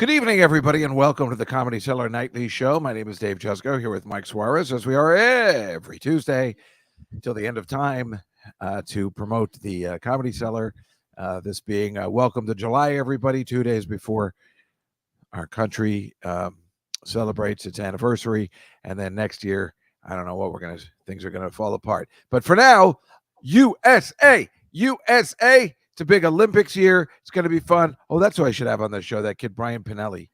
Good evening, everybody, and welcome to the Comedy Cellar Nightly Show. My name is Dave Juskow, here with Mike Suarez, as we are every Tuesday till the end of time to promote the Comedy Cellar. This being welcome to July, everybody, 2 days before our country celebrates its anniversary. And then next year, I don't know what things are going to fall apart. But for now, USA. It's a big Olympics year. It's going to be fun. Oh, that's who I should have on the show, that kid, Brian Pinelli.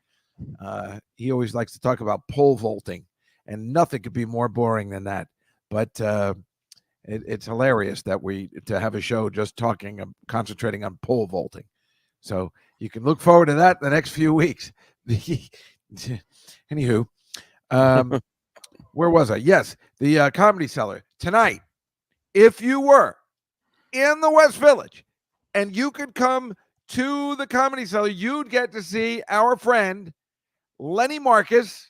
He always likes to talk about pole vaulting, and nothing could be more boring than that. But it's hilarious that to have a show just concentrating on pole vaulting. So you can look forward to that in the next few weeks. Anywho, where was I? Yes, the Comedy Cellar tonight. If you were in the West Village and you could come to the Comedy Cellar, you'd get to see our friend Lenny Marcus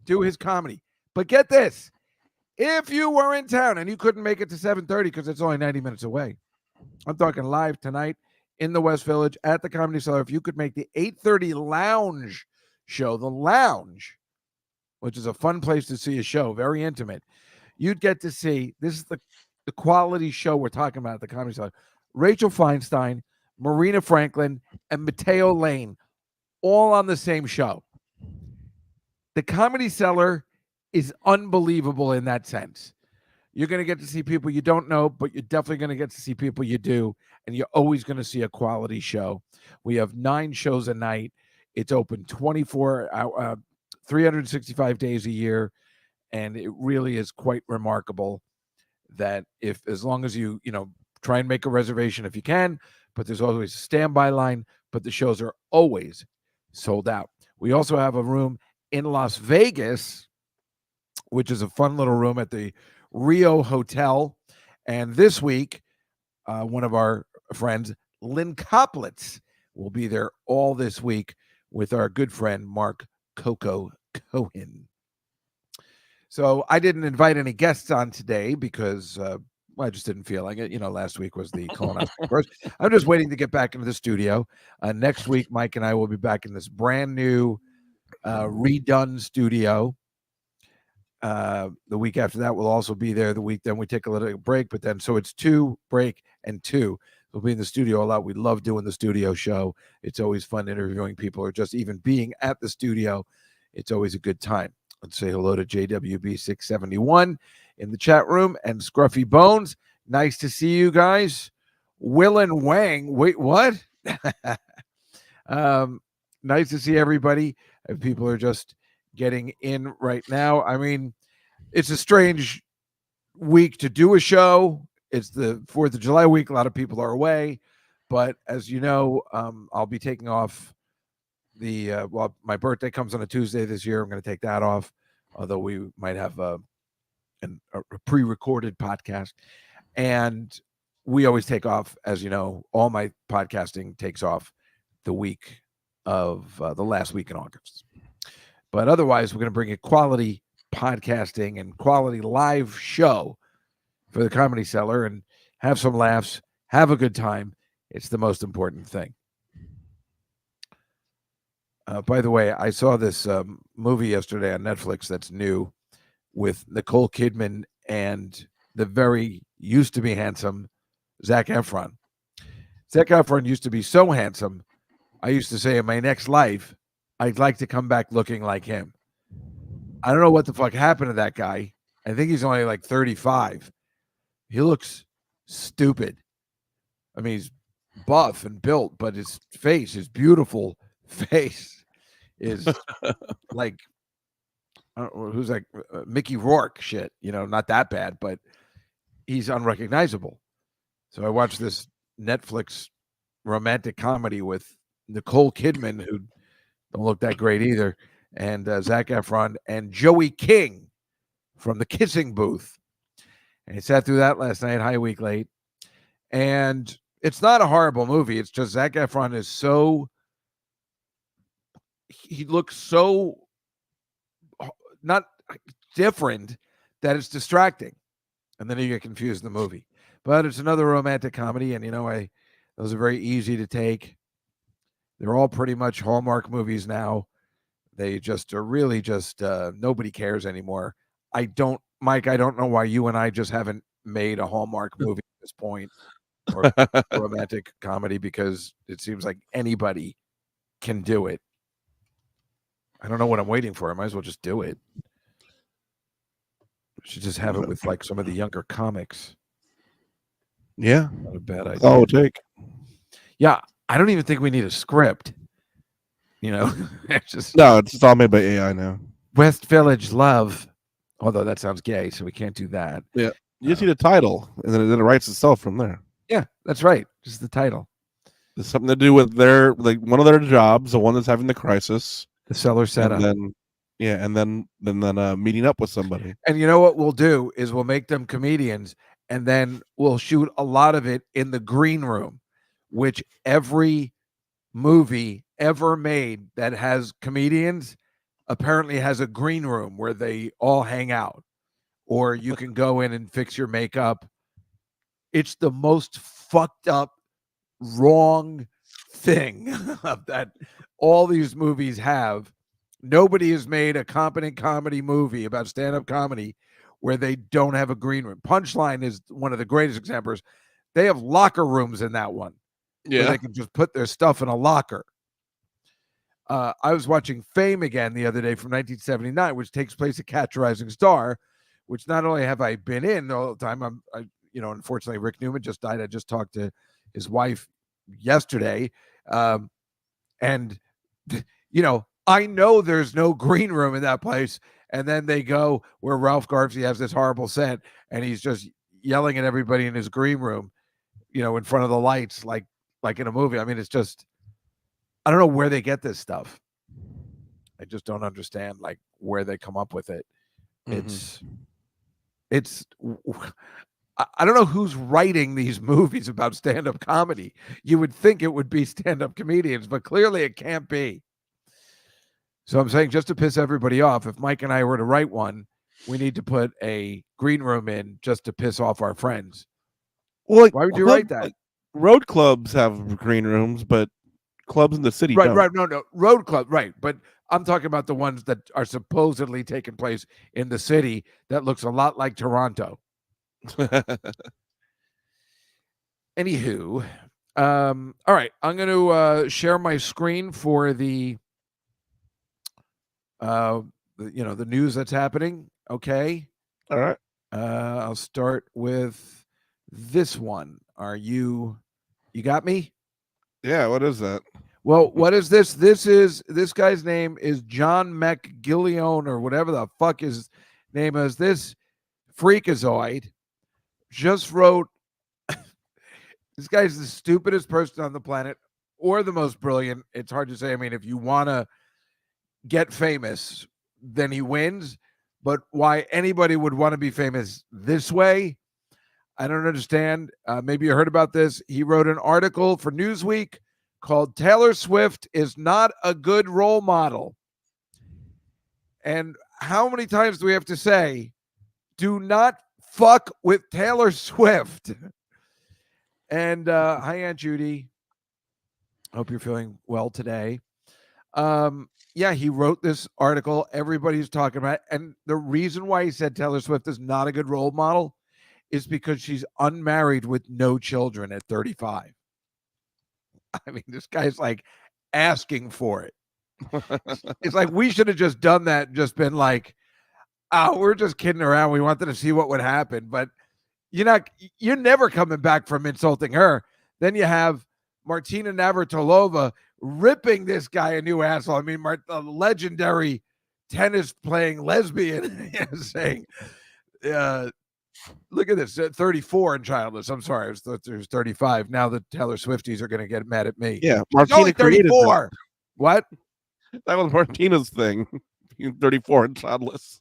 do his comedy. But get this, if you were in town and you couldn't make it to 7:30 because it's only 90 minutes away, I'm talking live tonight in the West Village at the Comedy Cellar. If you could make the 8:30 lounge show, the lounge, which is a fun place to see a show, very intimate, you'd get to see, this is the quality show we're talking about at the Comedy Cellar, Rachel Feinstein, Marina Franklin, and Mateo Lane, all on the same show. The Comedy Cellar is unbelievable in that sense. You're going to get to see people you don't know, but you're definitely going to get to see people you do, and you're always going to see a quality show. We have 9 shows a night. It's open 365 days a year, and it really is quite remarkable that as long as you try and make a reservation if you can, but there's always a standby line, but the shows are always sold out. We also have a room in Las Vegas, which is a fun little room at the Rio Hotel. And this week, one of our friends, Lynn Koplitz, will be there all this week with our good friend, Mark Coco Cohen. So I didn't invite any guests on today because I just didn't feel like it. Last week was the colonoscopy first. I'm just waiting to get back into the studio. Next week, Mike and I will be back in this brand new redone studio. The week after that, we'll also be there. The week then we take a little break, but then so it's 2 break and 2. We'll be in the studio a lot. We love doing the studio show. It's always fun interviewing people, or just even being at the studio. It's always a good time. Let's say hello to JWB671 in the chat room, and Scruffy Bones. Nice to see you guys. Will and Wang. Wait, what? Nice to see everybody. People are just getting in right now. I mean, it's a strange week to do a show. It's the 4th of July week. A lot of people are away. But as you know, I'll be taking off my birthday comes on a Tuesday this year. I'm going to take that off, although we might have a pre-recorded podcast. And we always take off, as you know, all my podcasting takes off the week of the last week in August. But otherwise, we're going to bring you quality podcasting and quality live show for the Comedy Cellar and have some laughs, have a good time. It's the most important thing. By the way, I saw this movie yesterday on Netflix that's new with Nicole Kidman and the very used to be handsome Zac Efron. Zac Efron used to be so handsome, I used to say in my next life, I'd like to come back looking like him. I don't know what the fuck happened to that guy. I think he's only like 35. He looks stupid. I mean, he's buff and built, but his face, his beautiful face, is like, I don't know, who's like Mickey Rourke shit, not that bad, but he's unrecognizable. So I watched this Netflix romantic comedy with Nicole Kidman, who don't look that great either, and Zac Efron and Joey King from The Kissing Booth. And I sat through that last night, high week late. And it's not a horrible movie. It's just Zac Efron is he looks so not different that it's distracting. And then you get confused in the movie. But it's another romantic comedy, and those are very easy to take. They're all pretty much Hallmark movies now. They just are really just nobody cares anymore. Mike, I don't know why you and I just haven't made a Hallmark movie at this point, or romantic comedy, because it seems like anybody can do it. I don't know what I'm waiting for. I might as well just do it. We should just have it with like some of the younger comics. Yeah. Not a bad idea. Oh, take. Yeah, I don't even think we need a script. It's just No, it's all made by AI now. West Village Love. Although that sounds gay, so we can't do that. Yeah. You just need a title, and then it writes itself from there. Yeah, that's right. Just the title. It's something to do with their one of their jobs, the one that's having the crisis, the Cellar setup, and then meeting up with somebody. And you know what we'll do is we'll make them comedians, and then we'll shoot a lot of it in the green room, which every movie ever made that has comedians apparently has a green room where they all hang out, or you can go in and fix your makeup. It's the most fucked up, wrong thing that all these movies have. Nobody has made a competent comedy movie about stand-up comedy where they don't have a green room. Punchline is one of the greatest examples. They have locker rooms in that one. Yeah. Where they can just put their stuff in a locker. I was watching Fame again the other day from 1979, which takes place at Catch a Rising Star, which not only have I been in all the time, unfortunately, Rick Newman just died. I just talked to his wife yesterday. And, I know there's no green room in that place. And then they go where Ralph Garfey has this horrible set, and he's just yelling at everybody in his green room, in front of the lights, like in a movie. I mean, it's just, I don't know where they get this stuff. I just don't understand like where they come up with it. Mm-hmm. It's I don't know who's writing these movies about stand-up comedy. You would think it would be stand-up comedians, but clearly it can't be. So I'm saying, just to piss everybody off, if Mike and I were to write one, we need to put a green room in just to piss off our friends. Well, why would you write that? Road clubs have green rooms, but clubs in the city don't. Right. No. Road club, right. But I'm talking about the ones that are supposedly taking place in the city that looks a lot like Toronto. Anywho, all right. I'm going to share my screen for the news that's happening. Okay. All right. I'll start with this one. You got me? Yeah. What is that? Well, what is this? This guy's name is John McGillion, or whatever the fuck his name is. This freakazoid just wrote, this guy's the stupidest person on the planet, or the most brilliant. It's hard to say. I mean, if you want to get famous, then he wins. But why anybody would want to be famous this way, I don't understand. Maybe you heard about this. He wrote an article for Newsweek called "Taylor Swift is not a good role model." And how many times do we have to say, do not fuck with Taylor Swift? And hi, Aunt Judy. Hope you're feeling well today. Yeah, he wrote this article. Everybody's talking about it. And the reason why he said Taylor Swift is not a good role model is because she's unmarried with no children at 35. I mean, this guy's like asking for it. It's like, we should have just done that and just been like, oh, we're just kidding around. We wanted to see what would happen. But you're never coming back from insulting her. Then you have Martina Navratilova ripping this guy a new asshole. I mean, the legendary tennis playing lesbian saying, look at this, 34 and childless. I'm sorry, there's 35. Now the Taylor Swifties are going to get mad at me. Yeah, Martina, only 34. What? That was Martina's thing. 34 and childless.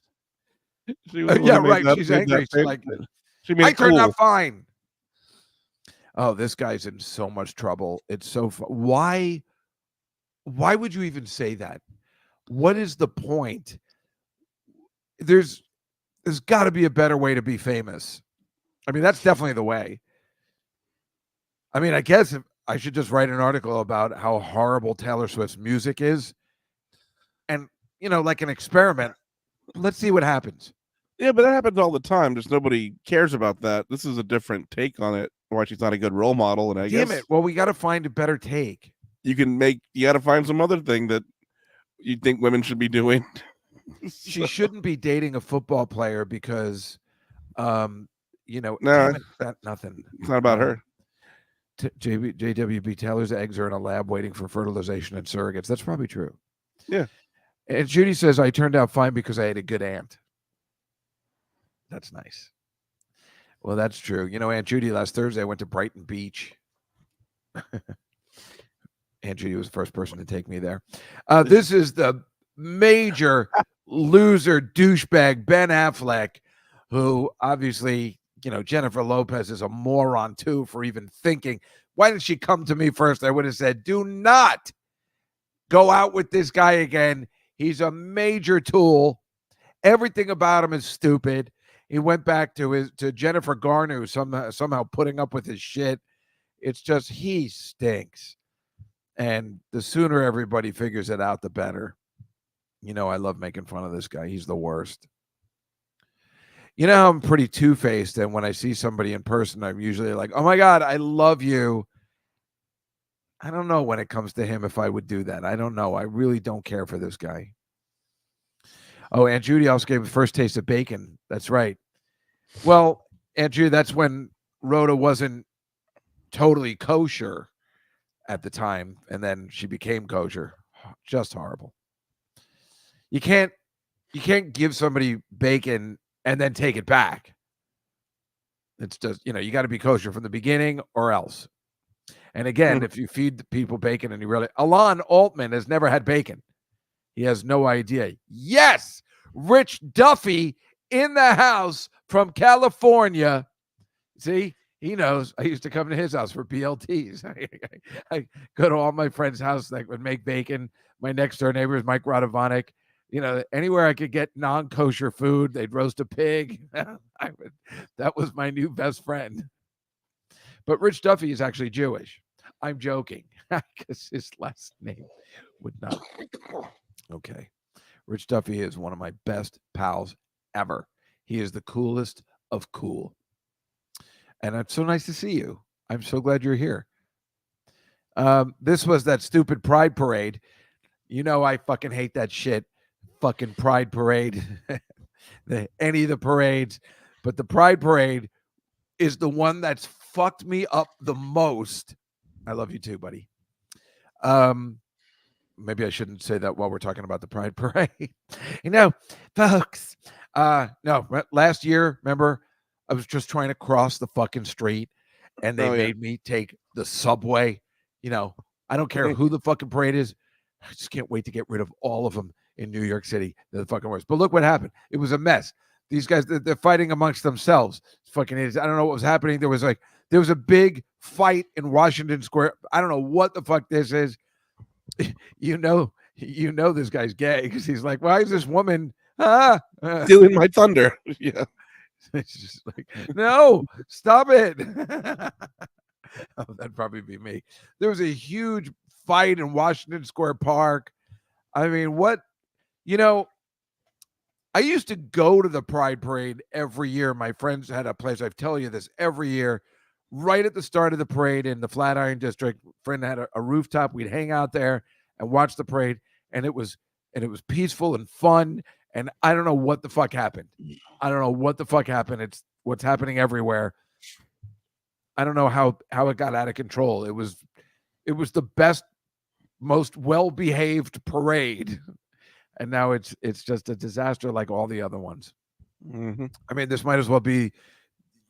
Yeah, right. She's angry. She's like, I turned out fine. Oh, this guy's in so much trouble. It's so why would you even say that? What is the point? There's got to be a better way to be famous. I mean, that's definitely the way. I mean, I guess I should just write an article about how horrible Taylor Swift's music is, and like an experiment. Let's see what happens. Yeah, but that happens all the time. Just nobody cares about that. This is a different take on it. Why she's not a good role model, and I Damn guess it! Well, we got to find a better take. you got to find some other thing that you think women should be doing. She shouldn't be dating a football player because, No, damn it, nothing. it's not about her. JWB Taylor's eggs are in a lab waiting for fertilization and surrogates. That's probably true. Yeah. And Judy says, I turned out fine because I had a good aunt. That's nice. Well, that's true. Aunt Judy, last Thursday, I went to Brighton Beach. Aunt Judy was the first person to take me there. This is the major loser douchebag, Ben Affleck, who obviously, Jennifer Lopez is a moron too for even thinking. Why didn't she come to me first? I would have said, do not go out with this guy again. He's a major tool. Everything about him is stupid. He went back to Jennifer Garner, who's somehow putting up with his shit. It's just he stinks. And the sooner everybody figures it out, the better. I love making fun of this guy. He's the worst. I'm pretty two-faced, and when I see somebody in person, I'm usually like, oh my God, I love you. I don't know when it comes to him if I would do that. I don't know. I really don't care for this guy. Oh, Aunt Judy also gave the first taste of bacon. That's right. Well, Aunt Judy, that's when Rhoda wasn't totally kosher at the time, and then she became kosher. Just horrible. You can't give somebody bacon and then take it back. It's just, you got to be kosher from the beginning or else. And again, if you feed the people bacon and you really, Alon Altman has never had bacon. He has no idea. Yes, Rich Duffy in the house from California. See, he knows. I used to come to his house for BLTs. I go to all my friends' house that would make bacon. My next door neighbor is Mike Radovanik. Anywhere I could get non-kosher food, they'd roast a pig. That was my new best friend. But Rich Duffy is actually Jewish. I'm joking because his last name would not. Okay. Rich Duffy is one of my best pals ever. He is the coolest of cool. And it's so nice to see you. I'm so glad you're here. This was that stupid Pride Parade. I fucking hate that shit. Fucking Pride Parade. Any of the parades. But the Pride Parade is the one that's fucked me up the most. I love you too, buddy. Maybe I shouldn't say that while we're talking about the Pride Parade. Folks. No, last year, remember, I was just trying to cross the fucking street and they made me take the subway. I don't care who the fucking parade is. I just can't wait to get rid of all of them in New York City. They're the fucking worst. But look what happened. It was a mess. These guys, they're fighting amongst themselves. Fucking idiots. I don't know what was happening. There was a big fight in Washington Square. I don't know what the fuck this is. This guy's gay because he's like, why is this woman stealing my thunder? Yeah. It's just like, no, stop it. Oh, that'd probably be me. There was a huge fight in Washington Square Park. I mean, what, I used to go to the Pride Parade every year. My friends had a place. I tell you this every year, right at the start of the parade in the Flatiron District. Friend had a rooftop. We'd hang out there and watch the parade, and it was peaceful and fun. And I don't know what the fuck happened. It's what's happening everywhere. I don't know how it got out of control. It was the best, most well-behaved parade. And now it's just a disaster like all the other ones. Mm-hmm. I mean, this might as well be,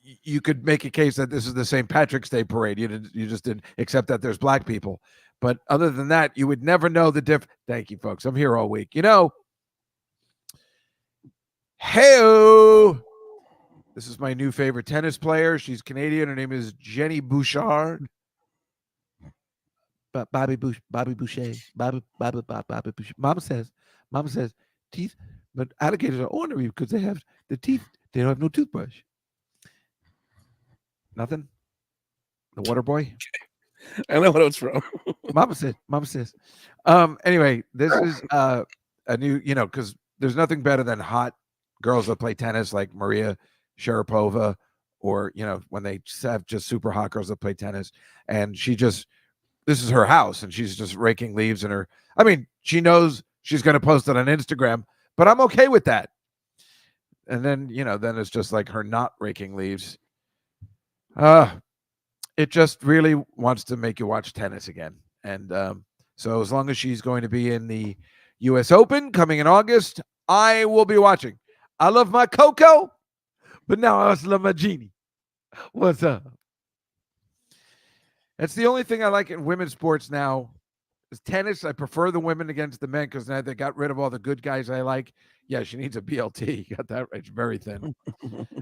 you could make a case that this is the St. Patrick's Day parade. You just didn't accept that there's black people. But other than that, you would never know the difference. Thank you, folks. I'm here all week. Hey-o! This is my new favorite tennis player. She's Canadian. Her name is Jenny Bouchard. Bobby Boucher. Bobby Boucher. Mama says teeth, but alligators are ornery because they have the teeth. They don't have no toothbrush. Nothing? The water boy? I know what it was from. Mama says. Anyway, this is a new, because there's nothing better than hot girls that play tennis like Maria Sharapova, or when they have just super hot girls that play tennis, and this is her house, and she's just raking leaves in her. I mean, she knows she's going to post it on Instagram, but I'm okay with that. And then then it's just like her not raking leaves. It just really wants to make you watch tennis again. And so as long as she's going to be in the U.S. Open coming in August, I will be watching. I love my Coco, but now I also love my Genie. What's up? That's the only thing I like in women's sports now is tennis. I prefer the women against the men because now they got rid of all the good guys I like. Yeah, she needs a BLT. Got that right. It's very thin.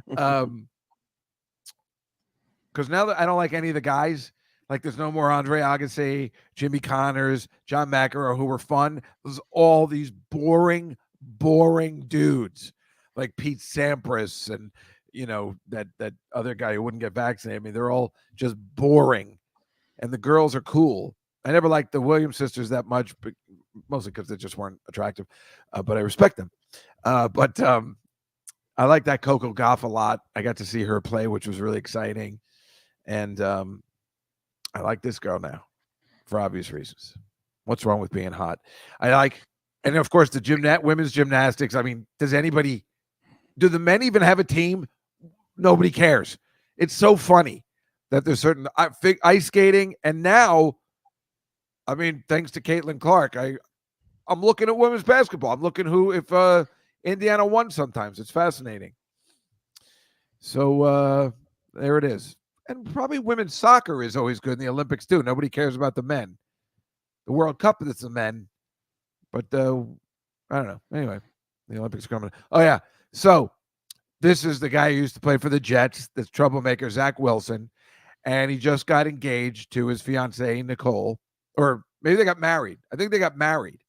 Because now that I don't like any of the guys, like there's no more Andre Agassi, Jimmy Connors, John McEnroe, who were fun. There's all these boring dudes like Pete Sampras and that other guy who wouldn't get vaccinated. I mean, they're all just boring, and the girls are cool. I never liked the Williams sisters that much, but mostly because they just weren't attractive. But I respect them. But I like that Coco Gauff a lot. I got to see her play, which was really exciting. And I like this girl now for obvious reasons. What's wrong with being hot? And of course, the women's gymnastics. I mean, do the men even have a team? Nobody cares. It's so funny that there's certain ice skating. And now, I mean, thanks to Caitlin Clark, I'm looking at women's basketball. I'm looking if Indiana won sometimes. It's fascinating. So there it is. And probably women's soccer is always good in the Olympics too. Nobody cares about the men. The World Cup is the men. But I don't know. Anyway, the Olympics are coming. Oh, yeah. So this is the guy who used to play for the Jets, this troublemaker, Zach Wilson. And he just got engaged to his fiancee, Nicole. Or maybe they got married. I think they got married.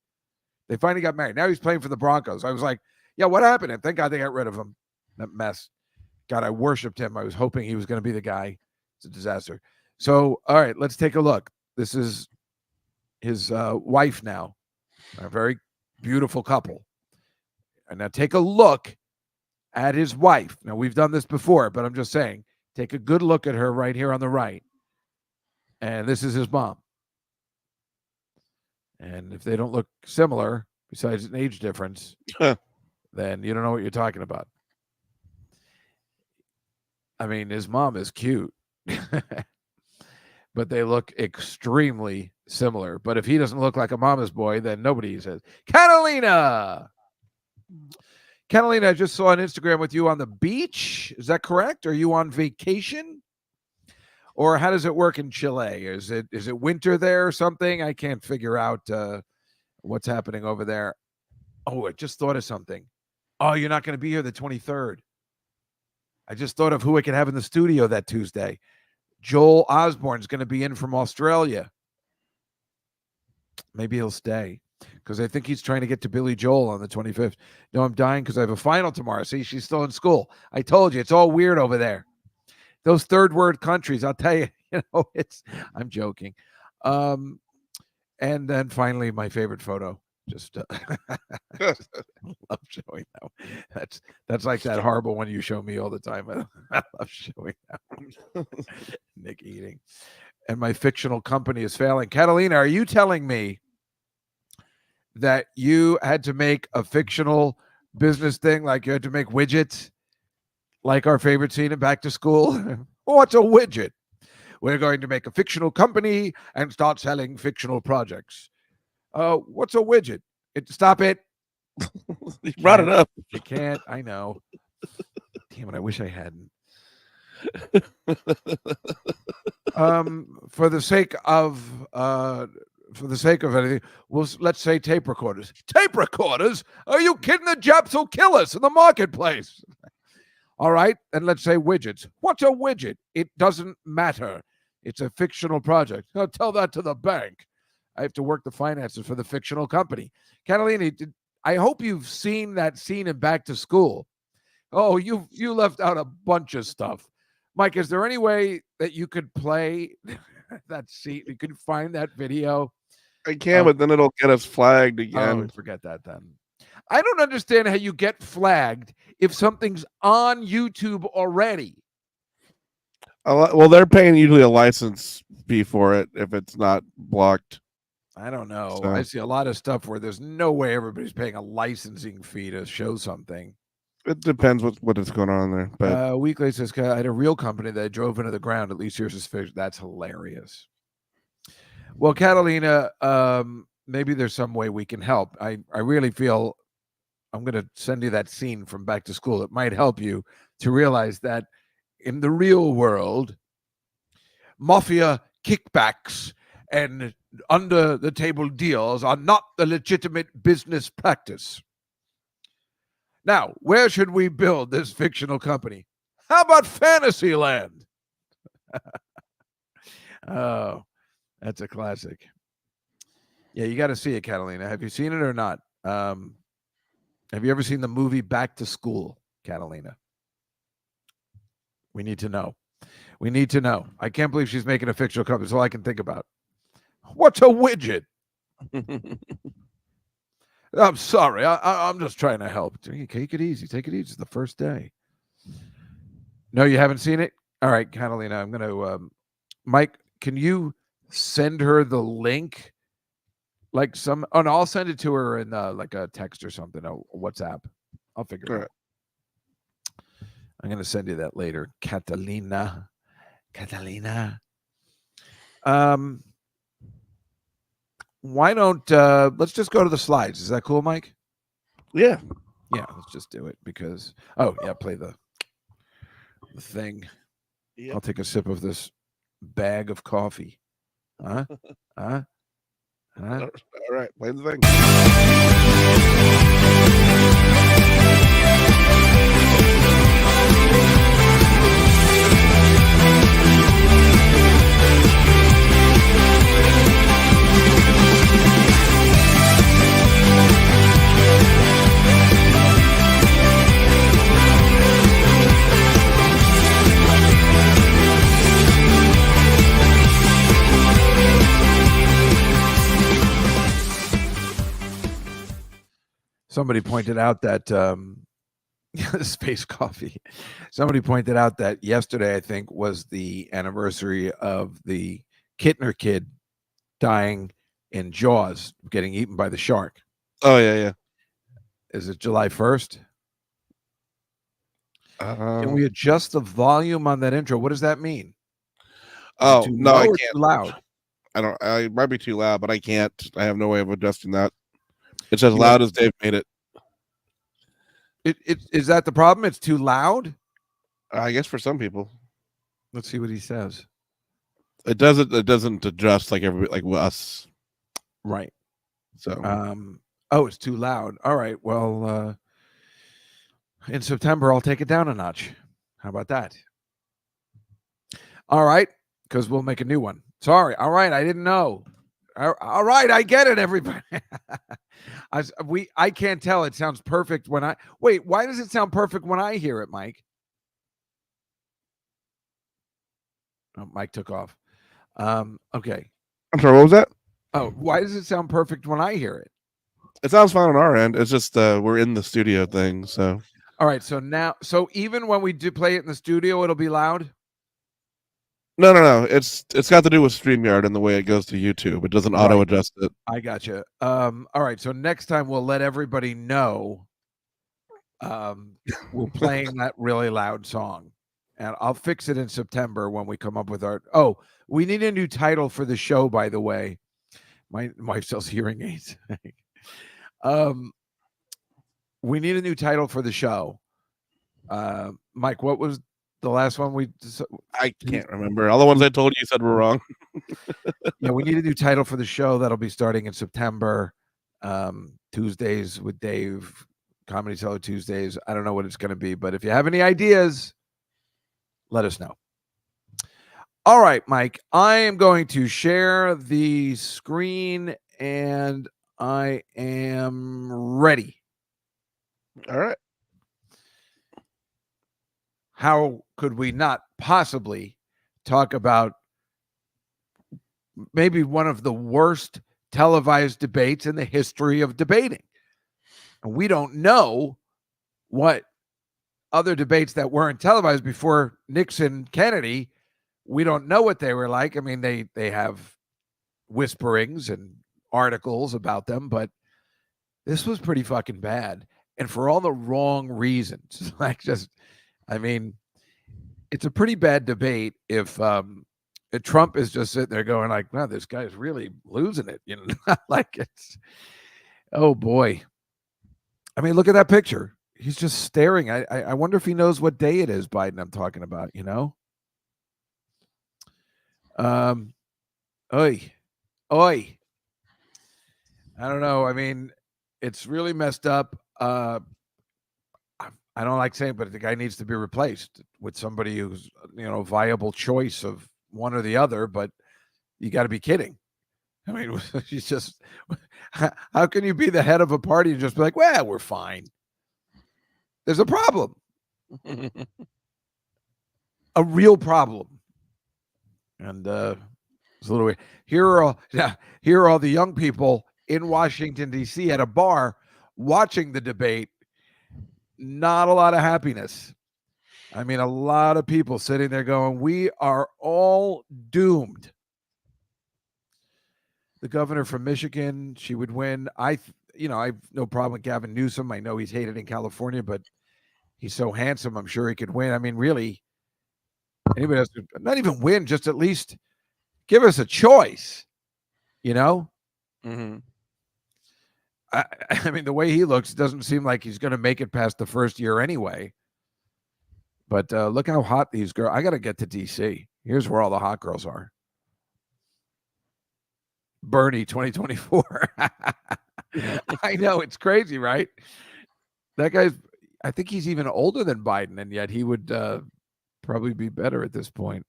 They finally got married. Now he's playing for the Broncos. I was like, yeah, what happened? And thank God they got rid of him. That mess. God, I worshipped him. I was hoping he was going to be the guy. It's a disaster. So, all right, let's take a look. This is his wife now. A very beautiful couple. And now take a look at his wife. Now, we've done this before, but I'm just saying, take a good look at her right here on the right. And this is his mom. And if they don't look similar, besides an age difference, then you don't know what you're talking about. I mean, his mom is cute, but they look extremely similar. But if he doesn't look like a mama's boy, then nobody says. Catalina, I just saw on Instagram with you on the beach. Is that correct? Are you on vacation? Or how does it work in Chile? Is it winter there or something? I can't figure out what's happening over there. Oh, I just thought of something. Oh, you're not going to be here the 23rd. I just thought of who I could have in the studio that Tuesday. Joel Osborne's going to be in from Australia. Maybe he'll stay because I think he's trying to get to Billy Joel on the 25th. No, I'm dying because I have a final tomorrow. See, she's still in school. I told you, it's all weird over there. Those third world countries, I'll tell you, I'm joking. And then finally, my favorite photo. Just love showing that. That's like that horrible one you show me all the time. I love showing that one. Nick eating. And my fictional company is failing. Catalina, are you telling me that you had to make a fictional business thing, like you had to make widgets, like our favorite scene in Back to School? What's a widget? We're going to make a fictional company and start selling fictional projects. What's a widget? Stop it. You brought it up. You can't. I know. Damn it. I wish I hadn't. For the sake of anything, let's say tape recorders. Tape recorders? Are you kidding? The Japs will kill us in the marketplace. All right. And let's say widgets. What's a widget? It doesn't matter. It's a fictional project. I'll tell that to the bank. I have to work the finances for the fictional company. Catalina, I hope you've seen that scene in Back to School. Oh, you left out a bunch of stuff. Mike, is there any way that you could play that scene. You can find that video. I can, but then it'll get us flagged Oh, again. forget that then. I don't understand how you get flagged if something's on YouTube already. Well, they're paying usually a license fee for it if it's not blocked. I don't know. So. I see a lot of stuff where there's no way everybody's paying a licensing fee to show something. It depends what is going on there. But Weekly says, I had a real company that drove into the ground. At least here's his fish. That's hilarious. Well, Catalina, maybe there's some way we can help. I really feel I'm going to send you that scene from Back to School. It might help you to realize that in the real world, mafia kickbacks and under the table deals are not the legitimate business practice. Now, where should we build this fictional company? How about Fantasyland? Oh, that's a classic. Yeah, you got to see it, Catalina. Have you seen it or not? Have you ever seen the movie Back to School, Catalina? We need to know. We need to know. I can't believe she's making a fictional company. That's all I can think about. What's a widget? I'm sorry. I'm just trying to help. Take it easy. Take it easy. It's the first day. No, you haven't seen it? All right, Catalina, I'm going to... Mike, can you send her the link? Like no, I'll send it to her in like a text or something, a WhatsApp. I'll figure it out. I'm going to send you that later, Catalina. Why don't let's just go to the slides? Is that cool, Mike? Yeah, let's just do it because play the thing. Yep. I'll take a sip of this bag of coffee. All right, play the thing. Somebody pointed out that space coffee. Somebody pointed out that yesterday, I think, was the anniversary of the Kittner kid dying in Jaws, getting eaten by the shark. Oh, yeah. Is it July 1st? Can we adjust the volume on that intro? What does that mean? Oh, no, I can't. Too loud? It might be too loud, but I can't. I have no way of adjusting that. It's as loud as Dave made it. Is that the problem? It's too loud? I guess for some people. Let's see what he says. It doesn't adjust like everybody, like us. Right. So it's too loud. All right. Well, in September I'll take it down a notch. How about that? All right, because we'll make a new one. Sorry. All right, I didn't know. All right, I get it, everybody. I can't tell. It sounds perfect when I wait. Why does it sound perfect when I hear it, Mike? Oh, Mike took off. Okay. I'm sorry. What was that? Oh, why does it sound perfect when I hear it? It sounds fine on our end. It's just we're in the studio thing. So. All right. So even when we do play it in the studio, it'll be loud. No. It's got to do with StreamYard and the way it goes to YouTube. It doesn't auto adjust it. I gotcha. All right. So next time we'll let everybody know we're playing that really loud song, and I'll fix it in September when we come up with our. Oh, we need a new title for the show, by the way. My wife sells hearing aids. We need a new title for the show. Mike, what was the last one I can't remember. All the ones I told you said were wrong. Yeah, we need a new title for the show that'll be starting in September. Tuesdays with Dave, Comedy Cellar Tuesdays. I don't know what it's going to be, but if you have any ideas, let us know. All right, Mike, I am going to share the screen and I am ready. All right. How could we not possibly talk about maybe one of the worst televised debates in the history of debating. And we don't know what other debates that weren't televised before Nixon Kennedy, we don't know what they were like. I mean, they have whisperings and articles about them, but this was pretty fucking bad. And for all the wrong reasons. Like just I mean, it's a pretty bad debate if Trump is just sitting there going like, wow, this guy's really losing it. You know, like it's oh boy. I mean, look at that picture. He's just staring. I wonder if he knows what day it is, Biden, I'm talking about, you know? Oi. Oi. I don't know. I mean, it's really messed up. I don't like saying, but the guy needs to be replaced with somebody who's, you know, viable choice of one or the other, but you got to be kidding. I mean, she's just, how can you be the head of a party and just be like, well, we're fine? There's a problem, a real problem. And it's a little weird. Here are all the young people in Washington, D.C. at a bar watching the debate. Not a lot of happiness. I mean, a lot of people sitting there going, we are all doomed. The governor from Michigan, she would win. I've no problem with Gavin Newsom. I know he's hated in California, but he's so handsome. I'm sure he could win. I mean, really, anybody else, not even win, just at least give us a choice, you know? Mm-hmm. I mean, the way he looks, it doesn't seem like he's going to make it past the first year anyway. But look how hot these girls. I got to get to D.C. Here's where all the hot girls are. Bernie 2024. I know, it's crazy, right? That guy's, I think he's even older than Biden, and yet he would probably be better at this point.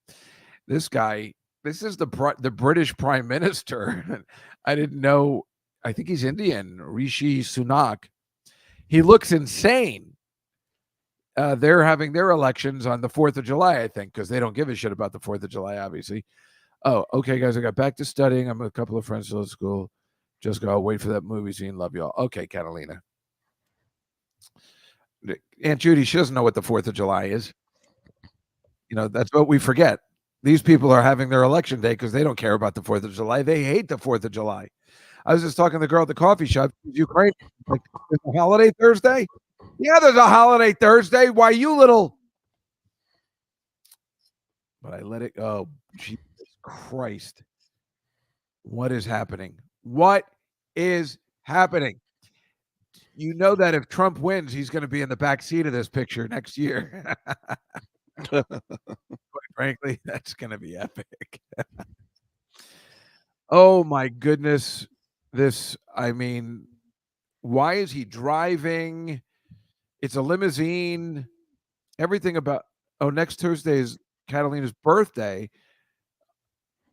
This guy, this is the British Prime Minister. I didn't know. I think he's Indian, Rishi Sunak. He looks insane. They're having their elections on the 4th of July, I think, because they don't give a shit about the 4th of July, obviously. Oh, okay, guys, I got back to studying. I'm with a couple of friends still at school. Just go wait for that movie scene. Love you all. Okay, Catalina. Aunt Judy, she doesn't know what the 4th of July is. You know, that's what we forget. These people are having their election day because they don't care about the 4th of July. They hate the 4th of July. I was just talking to the girl at the coffee shop. Ukraine, like, there's a holiday Thursday? Yeah, there's a holiday Thursday. Why you little? But I let it go. Jesus Christ. What is happening? What is happening? You know that if Trump wins, he's going to be in the back seat of this picture next year. Quite frankly, that's going to be epic. Oh my goodness. I mean, why is he driving? It's a limousine. Everything about, next Thursday is Catalina's birthday.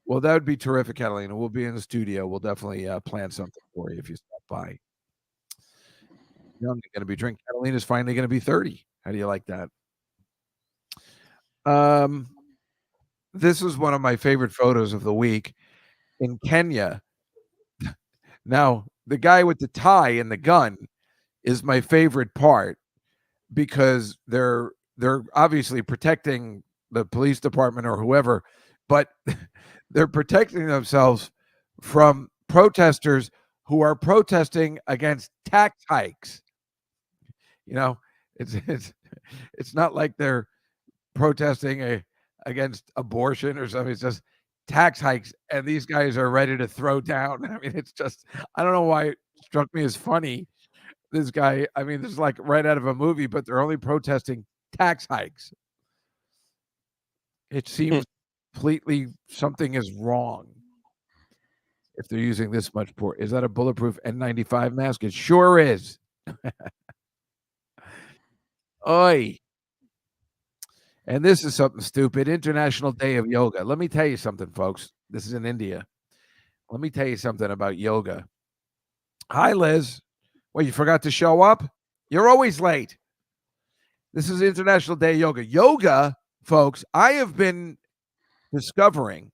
Well, that would be terrific, Catalina. We'll be in the studio. We'll definitely plan something for you if you stop by. Young going to be drinking. Catalina's finally going to be 30. How do you like that? This is one of my favorite photos of the week in Kenya. Now, the guy with the tie and the gun is my favorite part because they're obviously protecting the police department or whoever, but they're protecting themselves from protesters who are protesting against tax hikes. You know, it's not like they're protesting against abortion or something. It's just tax hikes, and these guys are ready to throw down. I mean, it's just, I don't know why it struck me as funny. This guy, I mean, this is like right out of a movie, but they're only protesting tax hikes. It seems completely something is wrong if they're using this much port. Is that a bulletproof N95 mask? It sure is. Oi. And this is something stupid. International Day of Yoga. Let me tell you something, folks. This is in India. Let me tell you something about yoga. Hi, Liz. Well, you forgot to show up? You're always late. This is International Day of Yoga. Yoga, folks, I have been discovering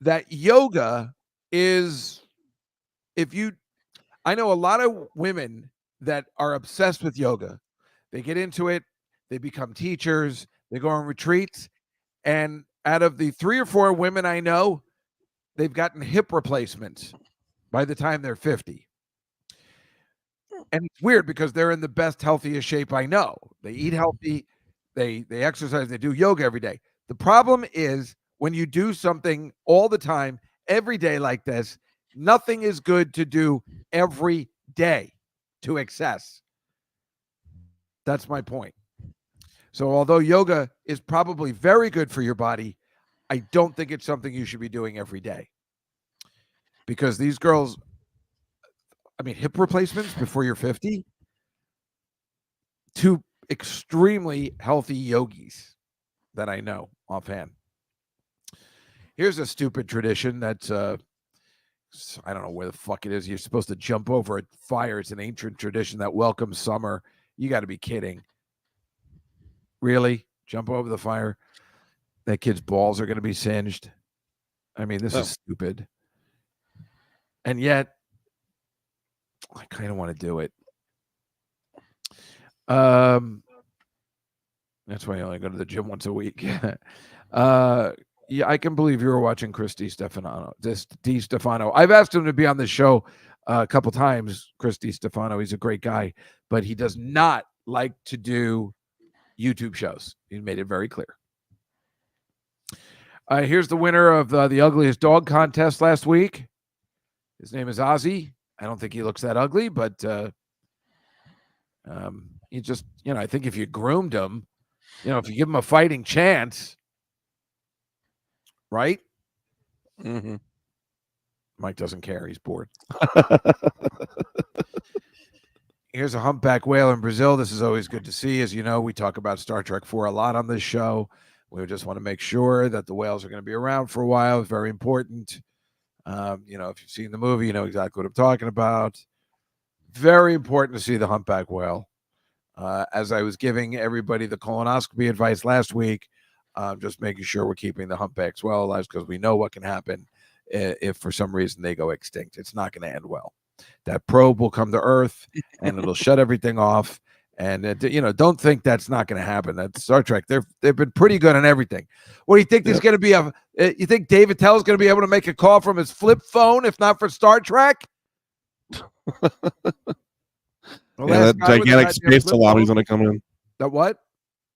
that yoga is, I know a lot of women that are obsessed with yoga. They get into it, they become teachers, they go on retreats, and out of the 3 or 4 women I know, they've gotten hip replacements by the time they're 50. And it's weird because they're in the best, healthiest shape I know. They eat healthy, they exercise, they do yoga every day. The problem is when you do something all the time, every day like this, nothing is good to do every day to excess. That's my point. So although yoga is probably very good for your body, I don't think it's something you should be doing every day. Because these girls, I mean, hip replacements before you're 50, 2 extremely healthy yogis that I know offhand. Here's a stupid tradition that's I don't know where the fuck it is. You're supposed to jump over a fire. It's an ancient tradition that welcomes summer. You got to be kidding. Really? Jump over the fire? That kid's balls are going to be singed. I mean, this is stupid. And yet, I kind of want to do it. That's why I only go to the gym once a week. Yeah, I can believe you were watching Chris DiStefano. I've asked him to be on the show a couple times. Chris DiStefano, he's a great guy, but he does not like to do YouTube shows. He made it very clear. Here's the winner of the ugliest dog contest last week. His name is Ozzy. I don't think he looks that ugly, but he just, I think if you groomed him, if you give him a fighting chance, right? Mm-hmm. Mike doesn't care. He's bored. Here's a humpback whale in Brazil. This is always good to see. As you know, we talk about Star Trek 4 a lot on this show. We just want to make sure that the whales are going to be around for a while. It's very important. If you've seen the movie, you know exactly what I'm talking about. Very important to see the humpback whale. As I was giving everybody the colonoscopy advice last week, just making sure we're keeping the humpbacks well alive because we know what can happen if for some reason they go extinct. It's not going to end well. That probe will come to Earth and it'll shut everything off. And don't think that's not going to happen. That's Star Trek. They've been pretty good on everything. What do you think? There's going to be you think Dave Attell's going to be able to make a call from his flip phone if not for Star Trek? That gigantic space salami is going to come in. That what?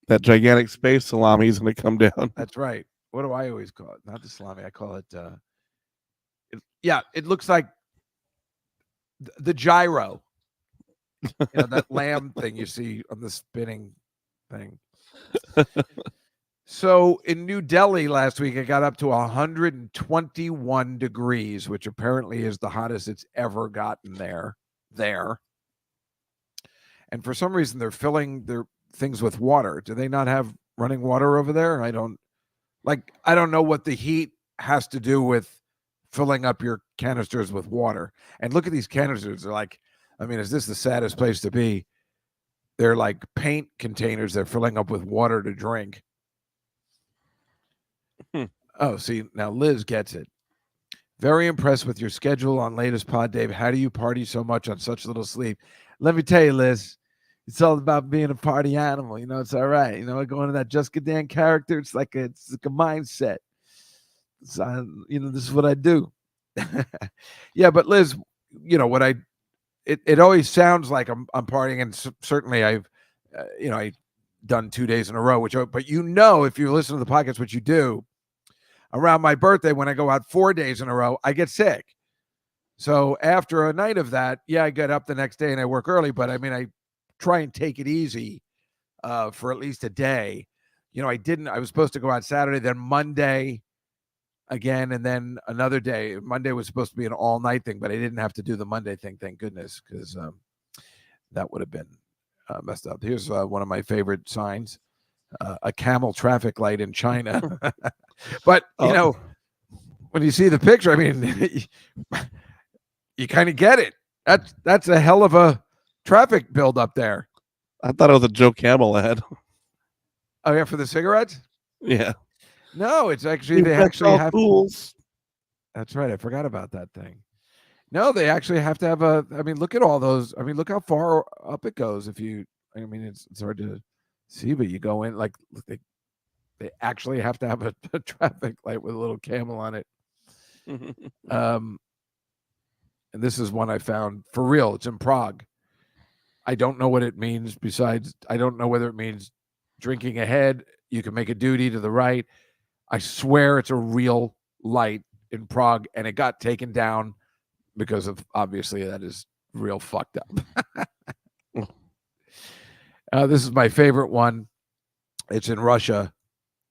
That gigantic space salami is going to come down. That's right. What do I always call it? Not the salami. I call it. It looks like the gyro. That lamb thing you see on the spinning thing. So in New Delhi last week, it got up to 121 degrees, which apparently is the hottest it's ever gotten there. And for some reason, they're filling their things with water. Do they not have running water over there? I don't know what the heat has to do with filling up your canisters with water. And look at these canisters. They're like, is this the saddest place to be? They're like paint containers they're filling up with water to drink. Oh, see, now Liz gets it. Very impressed with your schedule on latest pod, Dave. How do you party so much on such little sleep? Let me tell you, Liz, it's all about being a party animal. It's all right. Going to that Juskow Dan character, it's like a mindset. This is what I do. Yeah, but Liz, what it always sounds like I'm partying, and certainly I've done 2 days in a row, but if you listen to the podcast, what you do around my birthday, when I go out 4 days in a row, I get sick. So after a night of that, I get up the next day and I work early, but I try and take it easy for at least a day. I was supposed to go out Saturday, then Monday again, and then another day. Monday was supposed to be an all-night thing, but I didn't have to do the Monday thing, thank goodness, because that would have been messed up. Here's one of my favorite signs, a camel traffic light in China. But, when you see the picture, you kind of get it. That's a hell of a traffic build up there. I thought it was a Joe Camel ad. Oh, yeah, for the cigarettes? Yeah. No, it's actually, they actually have fools. That's right. I forgot about that thing. No, they actually have to have a. I mean, look at all those. I mean, look how far up it goes. If you, I mean, it's hard to see, but you go in like they actually have to have a traffic light with a little camel on it. Um, and this is one I found for real. It's in Prague. I don't know what it means. Besides, I don't know whether it means drinking ahead. You can make a duty to the right. I swear it's a real light in Prague, and it got taken down because of obviously that is real fucked up. This is my favorite one. It's in Russia.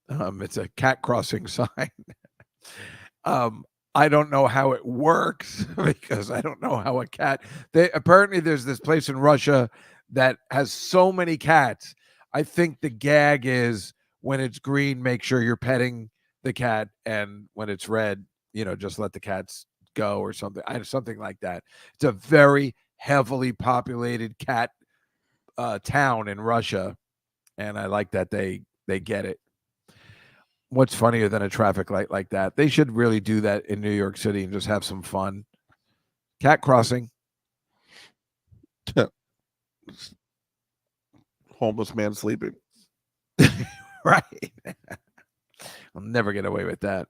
It's a cat crossing sign. I don't know how it works because I don't know how a cat. Apparently there's this place in Russia that has so many cats. I think the gag is when it's green, make sure you're petting the cat, and when it's red, just let the cats go or something. Something like that. It's a very heavily populated cat town in Russia, and I like that they get it. What's funnier than a traffic light like that? They should really do that in New York City and just have some fun. Cat crossing. Homeless man sleeping. Right. I'll never get away with that.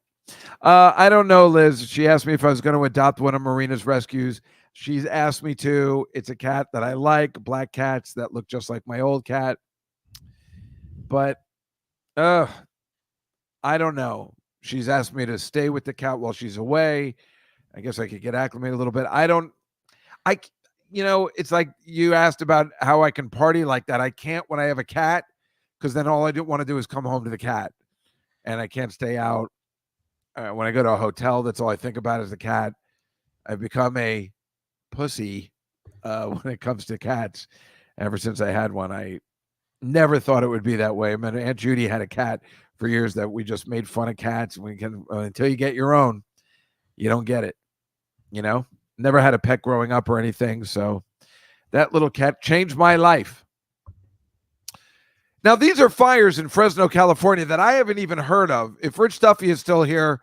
I don't know, Liz. She asked me if I was going to adopt one of Marina's rescues. She's asked me to. It's a cat that I like, black cats that look just like my old cat. But I don't know. She's asked me to stay with the cat while she's away. I guess I could get acclimated a little bit. It's like you asked about how I can party like that. I can't when I have a cat because then all I want to do is come home to the cat, and I can't stay out. When I go to a hotel, that's all I think about is the cat. I've become a pussy when it comes to cats. Ever since I had one, I never thought it would be that way. I mean, Aunt Judy had a cat for years that we just made fun of cats. We can until you get your own, you don't get it. Never had a pet growing up or anything. So that little cat changed my life. Now, these are fires in Fresno, California that I haven't even heard of. If Rich Duffy is still here,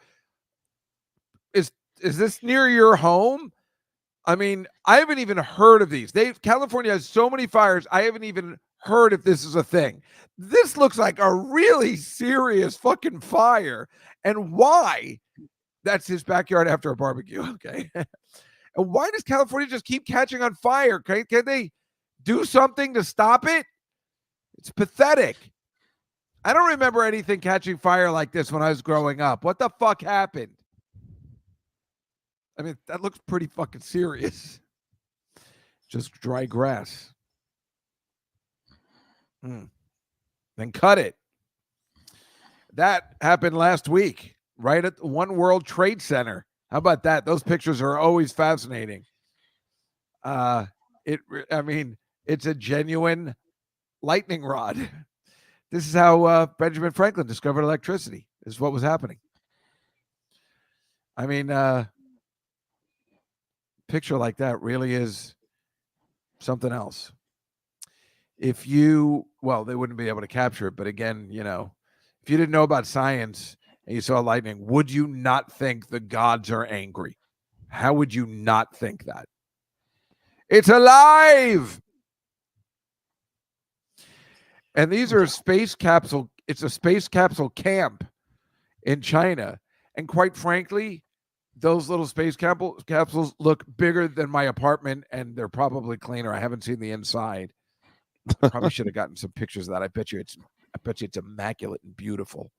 is this near your home? I mean, I haven't even heard of these. California has so many fires. I haven't even heard if this is a thing. This looks like a really serious fucking fire. And why? That's his backyard after a barbecue. Okay. And why does California just keep catching on fire? Can they do something to stop it? It's pathetic. I don't remember anything catching fire like this when I was growing up. What the fuck happened? I mean, that looks pretty fucking serious. Just dry grass. Then cut it. That happened last week, right at the One World Trade Center. How about that? Those pictures are always fascinating. It's a genuine lightning rod. This is how Benjamin Franklin discovered electricity. This is what was happening. I mean, picture like that really is something else. They wouldn't be able to capture it. But again, if you didn't know about science and you saw lightning, would you not think the gods are angry? How would you not think that? It's alive. And these are space capsule. It's a space capsule camp in China. And quite frankly, those little space capsules look bigger than my apartment, and they're probably cleaner. I haven't seen the inside. Probably should have gotten some pictures of that. I bet you it's immaculate and beautiful.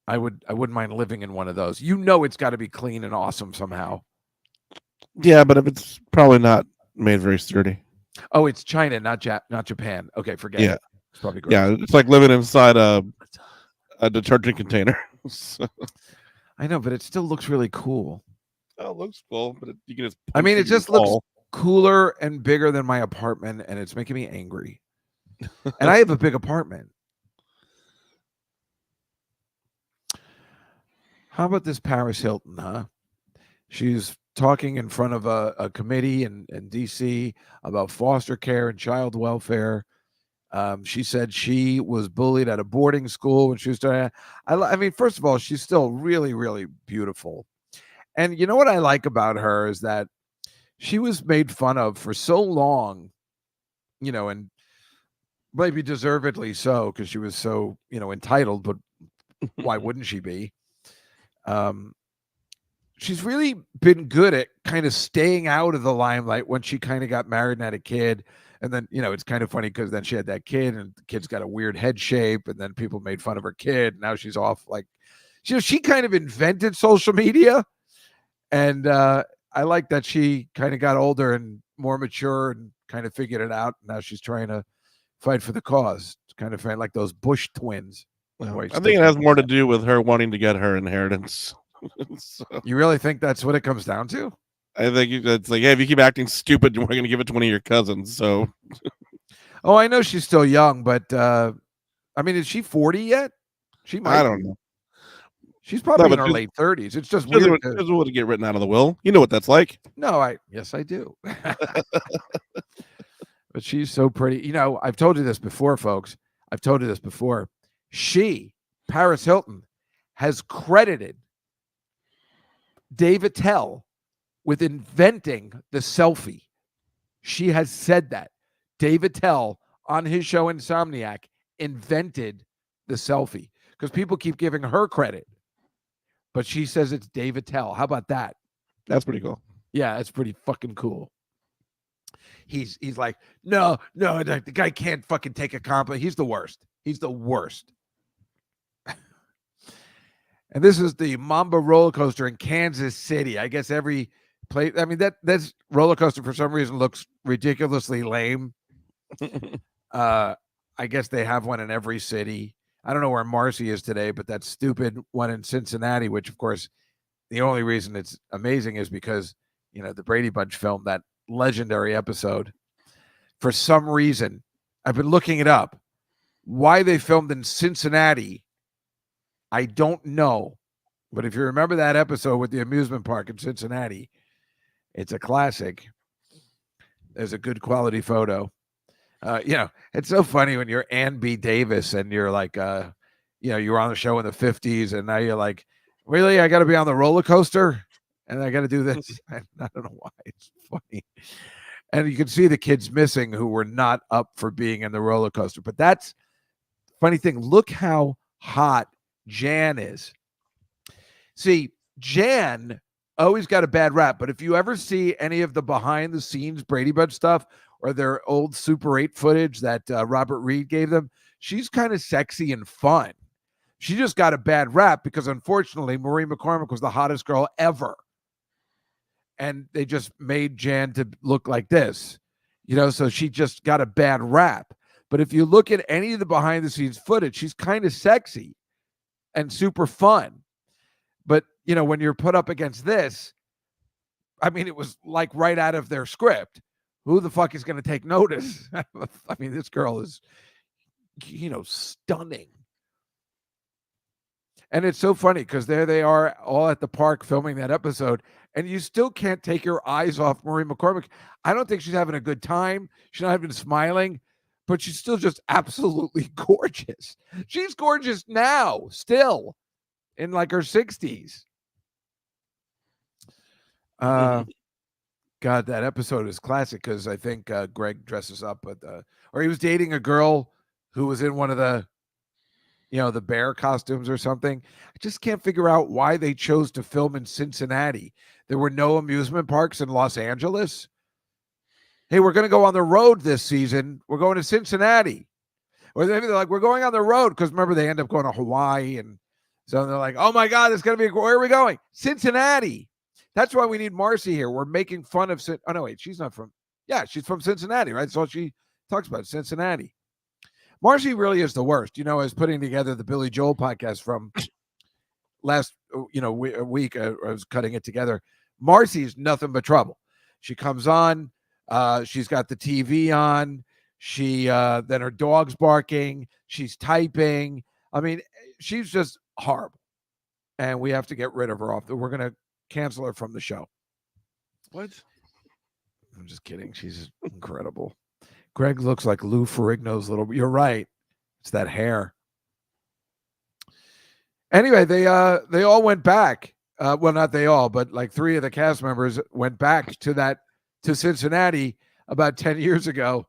I wouldn't mind living in one of those. It's got to be clean and awesome somehow. Yeah, but if it's probably not made very sturdy. Oh, it's China, not Japan. Okay, forget it. It's probably great. Yeah, it's like living inside a detergent container. I know, but it still looks really cool. Oh, it looks cool, but you can just. It just looks cooler and bigger than my apartment, and it's making me angry. And I have a big apartment. How about this Paris Hilton, huh? She's talking in front of a committee in D.C. about foster care and child welfare. She said she was bullied at a boarding school when she was starting. I mean, first of all, she's still really, really beautiful. And you know what I like about her is that she was made fun of for so long, and maybe deservedly so because she was so, entitled, but why wouldn't she be? Um, she's really been good at kind of staying out of the limelight when she kind of got married and had a kid. And then, it's kind of funny because then she had that kid and the kid's got a weird head shape. And then people made fun of her kid. Now she's off like, she kind of invented social media. And I like that she kind of got older and more mature and kind of figured it out. Now she's trying to fight for the cause. It's kind of like those Bush twins. Well, I I think it has more to do with her wanting to get her inheritance. So, you really think that's what it comes down to? I think it's like, hey, if you keep acting stupid, we're going to give it to one of your cousins. So, oh, I know she's still young, but I mean, is she 40 yet? She might. I don't know. She's probably in her late 30s. It's just weird. She doesn't want to get written out of the will. You know what that's like. No, yes, I do. But she's so pretty. I've told you this before, folks. I've told you this before. She, Paris Hilton, has credited Dave Attell with inventing the selfie. She has said that. Dave Attell on his show Insomniac invented the selfie because people keep giving her credit. But she says it's Dave Attell. How about that? That's pretty cool. Yeah, it's pretty fucking cool. He's like, no, the guy can't fucking take a compliment. He's the worst. He's the worst. And this is the Mamba roller coaster in Kansas City. I guess every place. I mean, that's roller coaster for some reason looks ridiculously lame. I guess they have one in every city. I don't know where Marcy is today, but that stupid one in Cincinnati, which of course, the only reason it's amazing is because, the Brady Bunch filmed that legendary episode. For some reason, I've been looking it up. Why they filmed in Cincinnati, I don't know. But if you remember that episode with the amusement park in Cincinnati, it's a classic. There's a good quality photo. It's so funny when you're Ann B. Davis and you're like, you were on the show in the 50s and now you're like, really? I got to be on the roller coaster and I got to do this. I don't know why. It's funny. And you can see the kids missing who were not up for being in the roller coaster. But that's funny thing. Look how hot Jan is. See, Jan always got a bad rap. But if you ever see any of the behind the scenes Brady Bunch stuff or their old Super 8 footage that Robert Reed gave them, she's kind of sexy and fun. She just got a bad rap because, unfortunately, Marie McCormick was the hottest girl ever. And they just made Jan to look like this, so she just got a bad rap. But if you look at any of the behind the scenes footage, she's kind of sexy and super fun. But, when you're put up against this, I mean, it was like right out of their script. Who the fuck is going to take notice? I mean, this girl is, stunning. And it's so funny because there they are all at the park filming that episode, and you still can't take your eyes off Marie McCormick. I don't think she's having a good time. She's not even smiling, but she's still just absolutely gorgeous. She's gorgeous now, still in like her 60s. God, that episode is classic because I think Greg dresses up, or he was dating a girl who was in one of the the bear costumes or something. I just can't figure out why they chose to film in Cincinnati. There were no amusement parks in Los Angeles. Hey, we're going to go on the road this season. We're going to Cincinnati. Or maybe they're like, we're going on the road because remember they end up going to Hawaii. And so they're like, oh my God, it's going to be, where are we going? Cincinnati. That's why we need Marcy here. We're making fun of, oh no, wait, she's not from, she's from Cincinnati, right? That's all she talks about, Cincinnati. Marcy really is the worst. I was putting together the Billy Joel podcast from last, week. I was cutting it together. Marcy is nothing but trouble. She comes on. She's got the TV on. She then her dog's barking. She's typing. I mean, she's just horrible. And we have to get rid of her off. We're going to cancel her from the show. What? I'm just kidding. She's incredible. Greg looks like Lou Ferrigno's little. You're right. It's that hair. Anyway, they all went back. Well, not they all, but like 3 of the cast members went back to Cincinnati about 10 years ago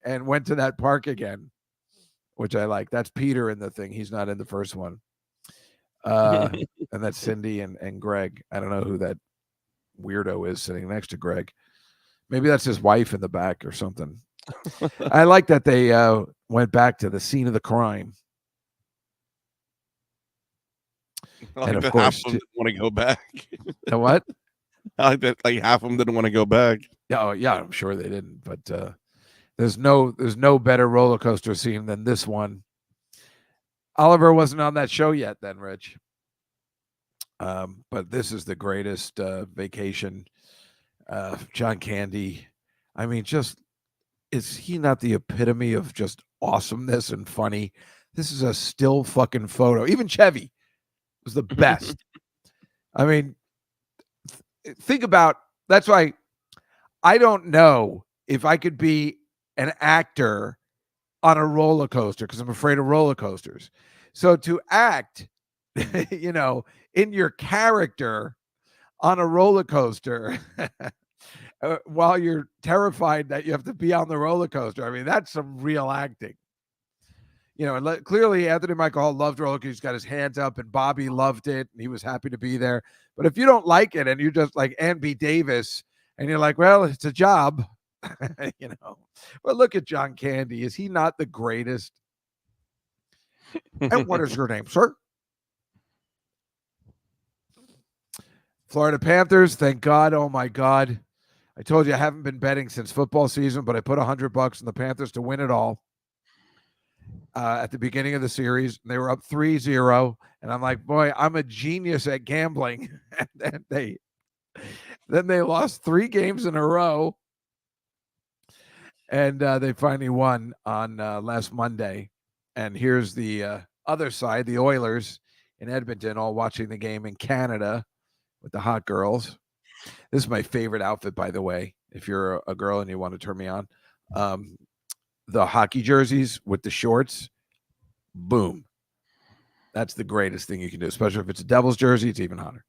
and went to that park again, which I like. That's Peter in the thing. He's not in the first one. And that's Cindy and Greg. I don't know who that weirdo is sitting next to Greg. Maybe that's his wife in the back or something. I like that they went back to the scene of the crime. Like and of half course, of them didn't want to go back. the what? I like that. Like half of them didn't want to go back. Yeah, yeah, I'm sure they didn't. But there's no better roller coaster scene than this one. Oliver wasn't on that show yet, then, Rich. But this is the greatest vacation. John Candy. I mean, just is he not the epitome of just awesomeness and funny? This is a still fucking photo. Even Chevy was the best. I mean, think about that's why I don't know if I could be an actor on a roller coaster because I'm afraid of roller coasters. So to act, in your character on a roller coaster while you're terrified that you have to be on the roller coaster. I mean, that's some real acting. Clearly Anthony Michael Hall loved roller coaster. He's got his hands up, and Bobby loved it, and he was happy to be there. But if you don't like it, and you're just like Ann B. Davis, and you're like, well, it's a job, But look at John Candy. Is he not the greatest? And what is your name, sir? Florida Panthers. Thank God. Oh my God. I told you I haven't been betting since football season, but I put $100 on the Panthers to win it all. At the beginning of the series, they were up 3-0, and I'm like, boy, I'm a genius at gambling. And then they lost 3 games in a row, and they finally won on last Monday. And here's the other side, the Oilers in Edmonton, all watching the game in Canada with the hot girls. This is my favorite outfit, by the way, if you're a girl and you want to turn me on. The hockey jerseys with the shorts, boom. That's the greatest thing you can do, especially if it's a Devils jersey. It's even hotter.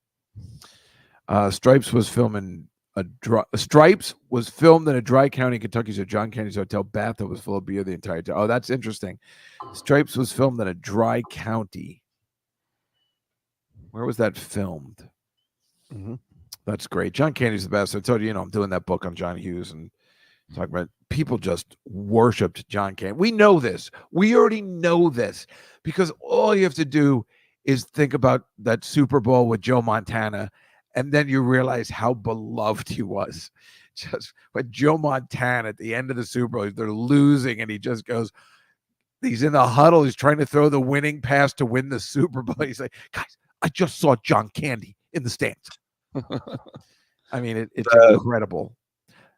Stripes was filmed in a dry county in Kentucky, so John Candy's hotel bathtub was full of beer the entire time. Oh, that's interesting. Stripes was filmed in a dry county. Where was that filmed? Mm-hmm. That's great. John Candy's the best. I told you, I'm doing that book on John Hughes and talking about people just worshipped John Candy. We know this. We already know this because all you have to do is think about that Super Bowl with Joe Montana, and then you realize how beloved he was. Just when Joe Montana at the end of the Super Bowl, they're losing, and he just goes, he's in the huddle. He's trying to throw the winning pass to win the Super Bowl. He's like, guys, I just saw John Candy in the stands. I mean, it's incredible.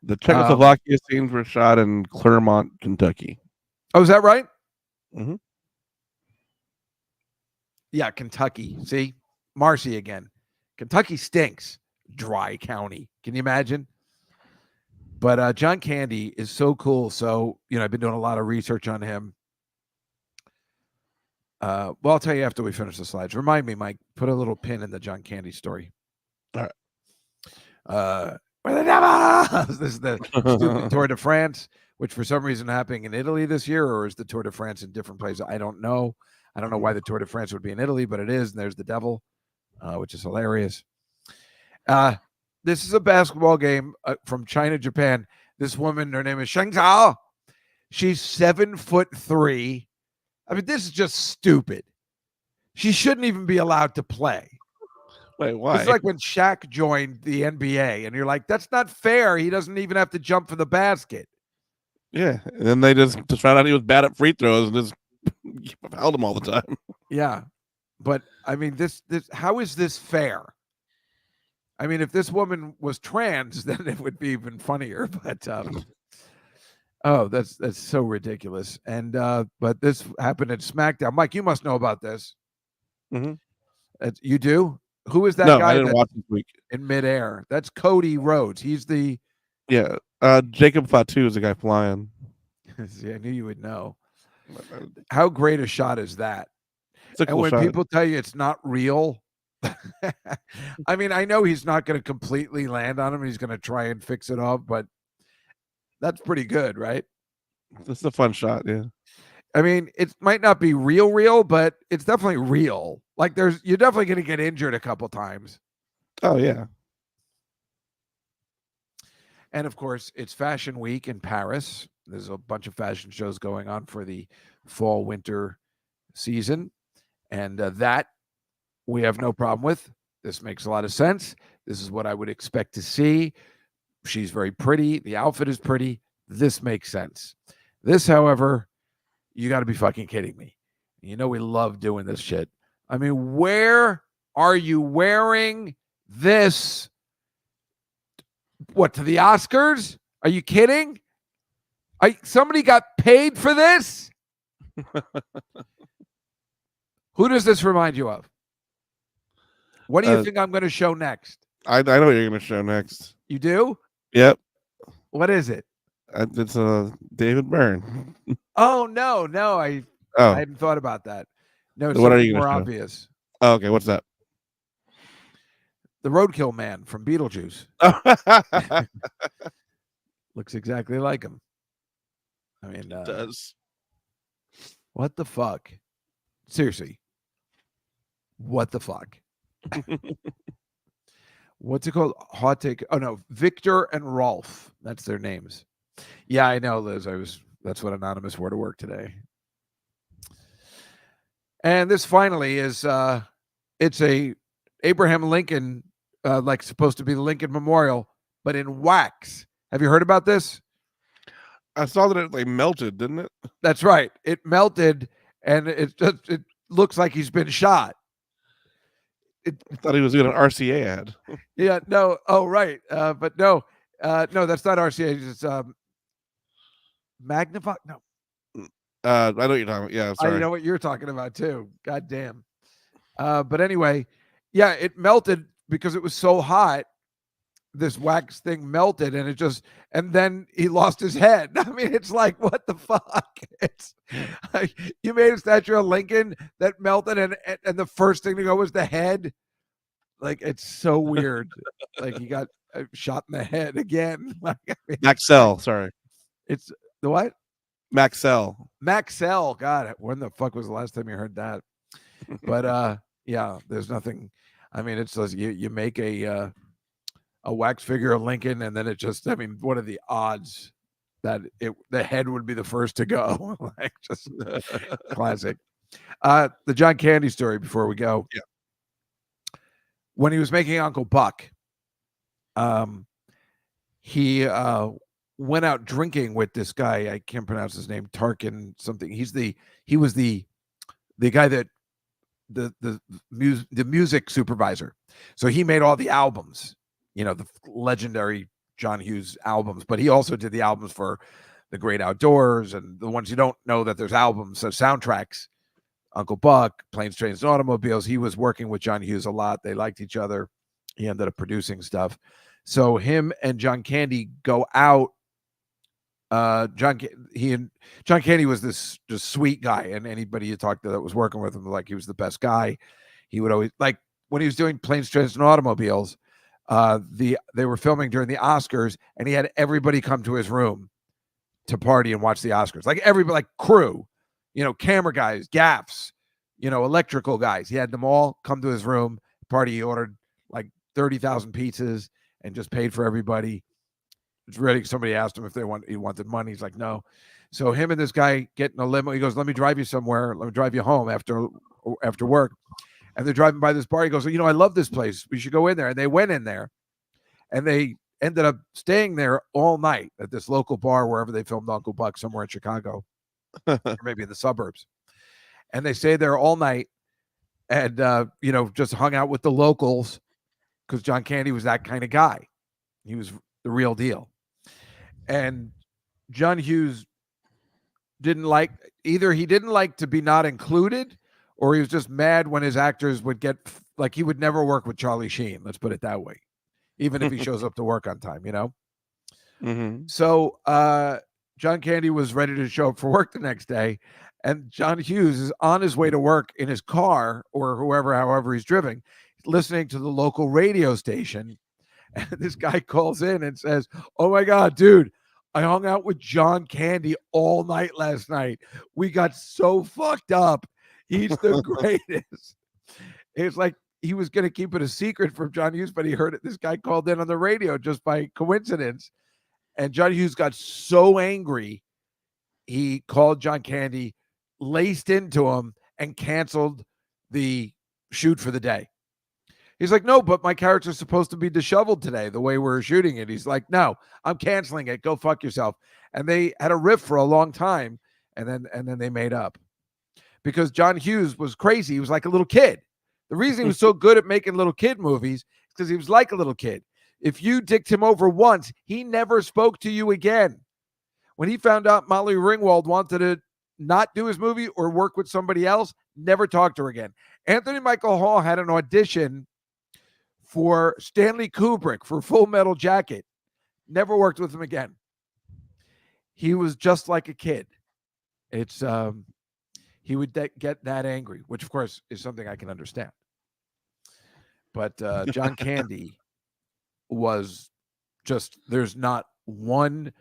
The Czechoslovakia scenes were shot in Claremont, Kentucky. Oh, is that right? Mm-hmm. Yeah, Kentucky. See? Marcy again. Kentucky stinks. Dry county. Can you imagine? But John Candy is so cool. So, I've been doing a lot of research on him. Well, I'll tell you after we finish the slides. Remind me, Mike, put a little pin in the John Candy story. All right. We're the Devils! This is the stupid Tour de France, which for some reason happening in Italy this year, or is the Tour de France in different places? I don't know. I don't know why the Tour de France would be in Italy, but it is. And there's the devil, which is hilarious. This is a basketball game from China, Japan. This woman, her name is Sheng Zhao. She's 7'3". I mean, this is just stupid. She shouldn't even be allowed to play. Wait, why? It's like when Shaq joined the NBA, and you're like, that's not fair. He doesn't even have to jump for the basket. Yeah, and then they just found out he was bad at free throws and just held him all the time. Yeah, but I mean, this how is this fair? I mean, if this woman was trans, then it would be even funnier. But oh, that's so ridiculous. And but this happened at SmackDown. Mike, you must know about this. Mm-hmm. You do? Who is that guy? I didn't watch this week. In midair. That's Cody Rhodes. He's the Jacob Fatu is the guy flying. See, I knew you would know. It's How great a shot is that? a And cool when shot. people tell you it's not real, I mean, I know he's not going to completely land on him. He's going to try and fix it off, but that's pretty good, right? This is a fun shot. Yeah. I mean, it might not be real, but it's definitely real. Like you're definitely going to get injured a couple times. Oh yeah. And of course, it's Fashion Week in Paris. There's a bunch of fashion shows going on for the fall winter season. And that we have no problem with. This makes a lot of sense. This is what I would expect to see. She's very pretty. The outfit is pretty. This makes sense. This, however, you got to be fucking kidding me. You know, we love doing this shit. I mean, where are you wearing this? What, to the Oscars? Are you kidding? Somebody got paid for this? Who does this remind you of? What do you think I'm going to show next? I know what you're going to show next. You do? Yep. What is it? It's David Byrne. Oh, no. I hadn't thought about that. No, it's what are you more show? obvious. Oh, okay, what's that? The Roadkill Man from Beetlejuice. Looks exactly like him. I mean, it does. What the fuck? Seriously. What the fuck? What's it called? Hot Take. Oh no, Victor and Rolf. That's their names. Yeah, I know, Liz. That's what Anonymous wore to work today. And this finally is it's a Abraham Lincoln, like supposed to be the Lincoln Memorial, but in wax. Have you heard about this? I saw that it like melted, didn't it? That's right. It melted, and it looks like he's been shot. I thought he was doing an RCA ad. Yeah, no. Oh, right. But no, that's not RCA. It's Magnify. No, I know what you're talking about. Yeah, sorry. I know what you're talking about too. God damn. But anyway, yeah, it melted because it was so hot. This wax thing melted, and then he lost his head. I mean, it's like, what the fuck? It's like, you made a statue of Lincoln that melted, and the first thing to go was the head. Like, it's so weird. Like, he got shot in the head again. Like, I mean, Maxell, sorry. It's the what? Maxell. God, when the fuck was the last time you heard that? But yeah, there's nothing. I mean, it's just you make a wax figure of Lincoln, and then I mean, what are the odds that the head would be the first to go? Like, just classic. The John Candy story before we go. Yeah. When he was making Uncle Buck, he went out drinking with this guy. I can't pronounce his name. Tarkin something. He was the guy that the music supervisor. So he made all the albums, the legendary John Hughes albums, but he also did the albums for The Great Outdoors and the ones you don't know that there's albums, so soundtracks. Uncle Buck, Planes, Trains, and Automobiles. He was working with John Hughes a lot. They liked each other. He ended up producing stuff. So him and John Candy go out. John Candy was this just sweet guy, and anybody you talked to that was working with him, like, he was the best guy. He would always, like, when he was doing Planes, Trains, and Automobiles, they were filming during the Oscars, and he had everybody come to his room to party and watch the Oscars. Like, everybody, like crew, camera guys, gaffs, electrical guys. He had them all come to his room, party. He ordered like 30,000 pizzas and just paid for everybody. It's ready. Somebody asked him if he wanted money. He's like, no. So him and this guy get in a limo. He goes, let me drive you somewhere. Let me drive you home after work. And they're driving by this bar. He goes, I love this place. We should go in there. And they went in there, and they ended up staying there all night at this local bar, wherever they filmed Uncle Buck, somewhere in Chicago, or maybe in the suburbs. And they stayed there all night and, just hung out with the locals, because John Candy was that kind of guy. He was the real deal. And John Hughes didn't like to be not included, or he was just mad when his actors would get, like, he would never work with Charlie Sheen. Let's put it that way. Even if he shows up to work on time, Mm-hmm. So John Candy was ready to show up for work the next day, and John Hughes is on his way to work in his car or however he's driving, listening to the local radio station. And this guy calls in and says, "Oh my God, dude, I hung out with John Candy all night last night. We got so fucked up. He's the greatest." It's like he was going to keep it a secret from John Hughes, but he heard it. This guy called in on the radio just by coincidence. And John Hughes got so angry, he called John Candy, laced into him, and canceled the shoot for the day. He's like, "No, but my character's supposed to be disheveled today, the way we're shooting it." He's like, "No, I'm canceling it. Go fuck yourself." And they had a riff for a long time, and then they made up because John Hughes was crazy. He was like a little kid. The reason he was so good at making little kid movies is because he was like a little kid. If you dicked him over once, he never spoke to you again. When he found out Molly Ringwald wanted to not do his movie or work with somebody else, never talked to her again. Anthony Michael Hall had an audition for Stanley Kubrick for Full Metal Jacket. Never worked with him again. He was just like a kid. It's he would get that angry, which of course is something I can understand. But John Candy was just, there's not one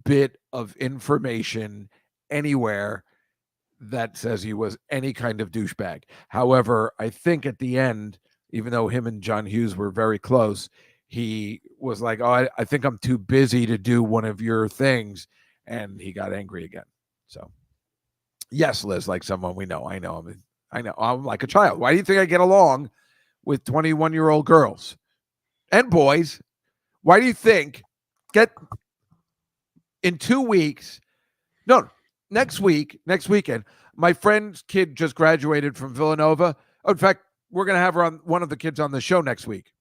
bit of information anywhere that says he was any kind of douchebag. However, I think at the end, even though him and John Hughes were very close, he was like, "Oh, I think I'm too busy to do one of your things." And he got angry again. So, yes, Liz, like someone we know. I know him. I know. I'm like a child. Why do you think I get along with 21-year-old girls and boys? Why do you think in 2 weeks? No, next weekend, my friend's kid just graduated from Villanova. Oh, in fact, we're going to have her on, one of the kids on the show next week.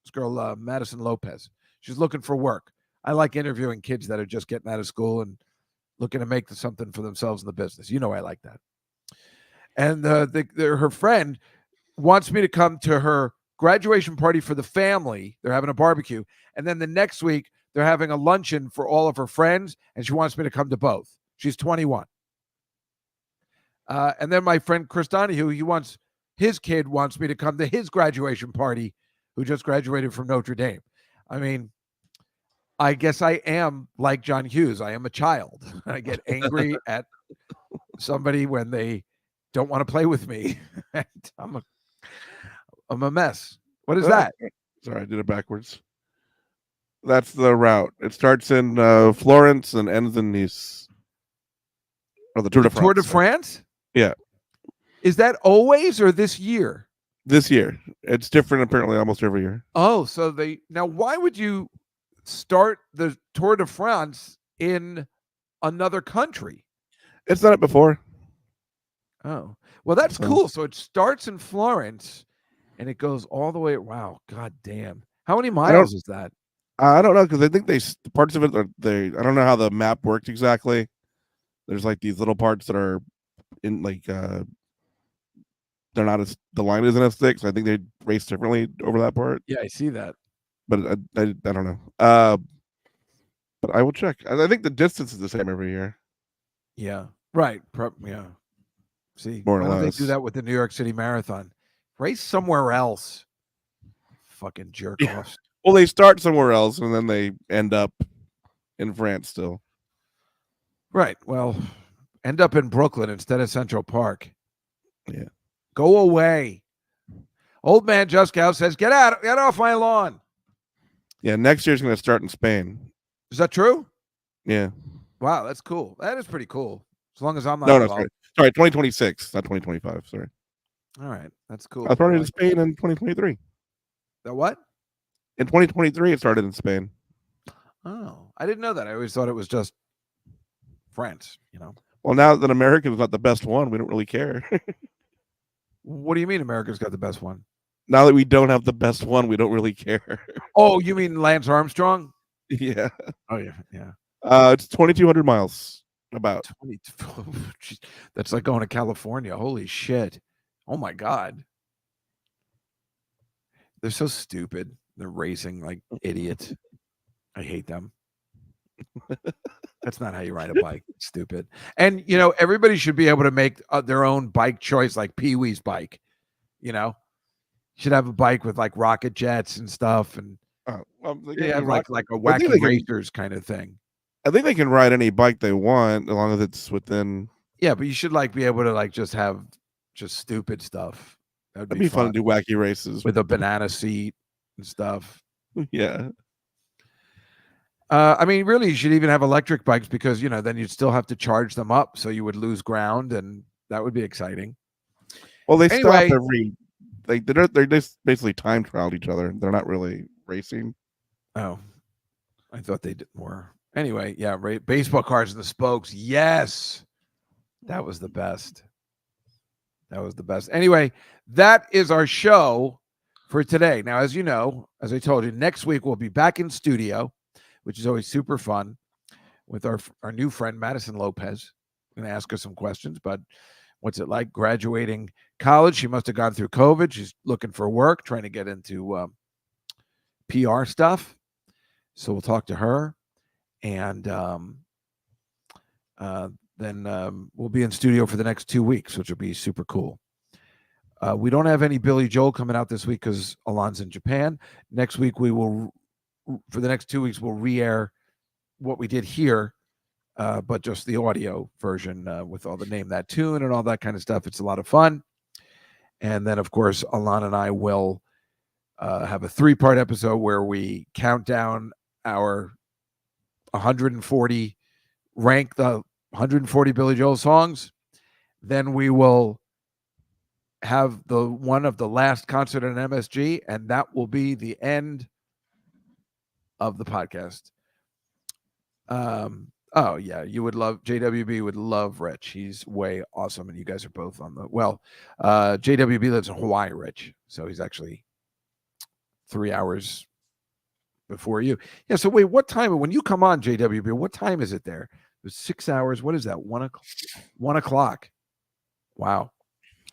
This girl, Madison Lopez. She's looking for work. I like interviewing kids that are just getting out of school and looking to make something for themselves in the business. You know, I like that. And her friend wants me to come to her graduation party for the family. They're having a barbecue. And then the next week, they're having a luncheon for all of her friends. And she wants me to come to both. She's 21. And then my friend Chris Donahue, his kid wants me to come to his graduation party, who just graduated from Notre Dame. I mean, I guess I am like John Hughes. I am a child. I get angry at somebody when they don't want to play with me. And I'm a mess. What is that? Sorry, I did it backwards. That's the route. It starts in Florence and ends in Nice. Or the Tour de France. Tour de France? Yeah. Is that always or this year? This year. It's different apparently almost every year. Oh, so now why would you start the Tour de France in another country? It's done it before. Oh, well, that's cool. So it starts in Florence and it goes all the way. Wow, god damn! How many miles is that? I don't know, because I think parts of it are I don't know how the map worked exactly. There's like these little parts that are in like they're not as, the line isn't as thick, so I think they race differently over that part. Yeah, I see that. But I don't know. But I will check. I think the distance is the same every year. Yeah. Right. Yeah. See, more or why don't less. they do that with the New York City Marathon? Race somewhere else. Fucking jerk offs. Well, they start somewhere else and then they end up in France still. Right. Well, end up in Brooklyn instead of Central Park. Yeah. Go away. Old man Juskow says, get off my lawn. Yeah, next year's going to start in Spain. Is that true? Yeah. Wow, that's cool. That is pretty cool. As long as I'm not involved. Sorry, 2026, not 2025. Sorry. All right, that's cool. I started in Spain in 2023. The what? In 2023, it started in Spain. Oh, I didn't know that. I always thought it was just France, you know. Well, now that America's got the best one, we don't really care. What do you mean America's got the best one? Now that we don't have the best one, we don't really care. Oh, you mean Lance Armstrong? Yeah. Oh, yeah. Yeah. It's 2,200 miles. About 20. That's like going to California. Holy shit. Oh, my God. They're so stupid. They're racing like idiots. I hate them. That's not how you ride a bike. It's stupid. And everybody should be able to make their own bike choice, like Pee Wee's bike. Should have a bike with like rocket jets and stuff, and They yeah, can like a I think wacky they can. racers kind of thing. I think they can ride any bike they want as long as it's within. Yeah, but you should like be able to like just have just stupid stuff. That would That'd be be fun fun to do wacky races. with a banana seat and stuff. Yeah. I mean, really, you should even have electric bikes because then you'd still have to charge them up, so you would lose ground, and that would be exciting. Well, they stop Anyway, every. They're just basically time trialed each other. They're not really racing. oh, I thought they did more. Anyway, yeah, baseball cards and the spokes. Yes, that was the best. That was the best. Anyway, that is our show for today. Now, as you know, as I told you, next week we'll be back in studio, which is always super fun, with our new friend Madison Lopez. Going to ask her some questions, but what's it like graduating college? She must have gone through COVID. She's looking for work, trying to get into PR stuff. So we'll talk to her, and then we'll be in studio for the next 2 weeks, which will be super cool. We don't have any Billy Joel coming out this week because Alon's in Japan. Next week we will, for the next 2 weeks, we'll re-air what we did here, but just the audio version with all the Name That Tune and all that kind of stuff. It's a lot of fun. And then, of course, Alon and I will have a 3-part episode where we count down our 140, rank the 140 Billy Joel songs. Then we will have the one of the last concert in MSG, and that will be the end of the podcast. Oh yeah, you would love JWB. Would love Rich. He's way awesome, and you guys are both on the JWB lives in Hawaii, Rich, so he's actually 3 hours before you. Yeah. So wait, what time when you come on JWB? What time is it there? It's 6 hours. What is that? 1 o'clock. Wow.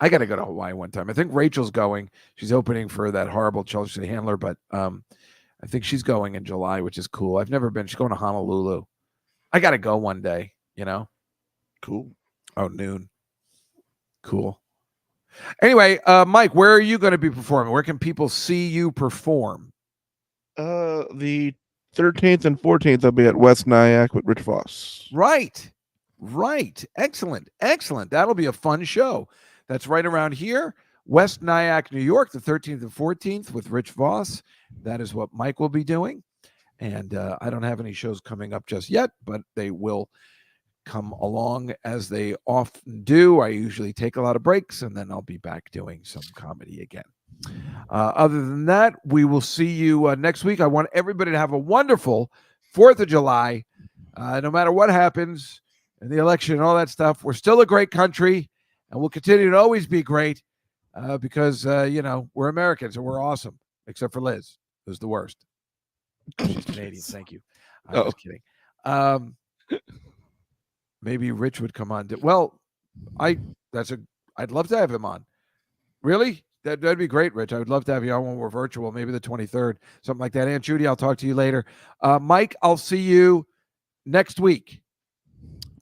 I got to go to Hawaii one time. I think Rachel's going. She's opening for that horrible Chelsea Handler, but I think she's going in July, which is cool. I've never been. She's going to Honolulu. I got to go one day, Cool. Oh, noon. Cool. Anyway, Mike, where are you going to be performing? Where can people see you perform? The 13th and 14th, I'll be at West Nyack with Rich Voss. Right. Excellent. That'll be a fun show. That's right around here. West Nyack, New York, the 13th and 14th with Rich Voss. That is what Mike will be doing. And I don't have any shows coming up just yet, but they will come along as they often do. I usually take a lot of breaks, and then I'll be back doing some comedy again. Other than that, we will see you next week. I want everybody to have a wonderful 4th of July. No matter what happens in the election and all that stuff, we're still a great country, and we'll continue to always be great because, we're Americans and we're awesome, except for Liz, who's the worst. She's Canadian. Thank you. I'm just kidding. Maybe Rich would come on. I'd love to have him on. Really? That'd be great, Rich. I would love to have you on when we're virtual, maybe the 23rd, something like that. Aunt Judy, I'll talk to you later. Mike, I'll see you next week.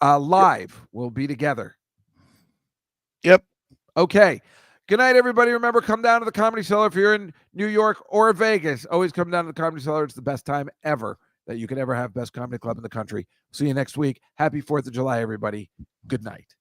Live. Yep. We'll be together. Yep. Okay. Good night, everybody. Remember, come down to the Comedy Cellar if you're in New York or Vegas. Always come down to the Comedy Cellar. It's the best time ever that you could ever have. Best comedy club in the country. See you next week. Happy 4th of July, everybody. Good night.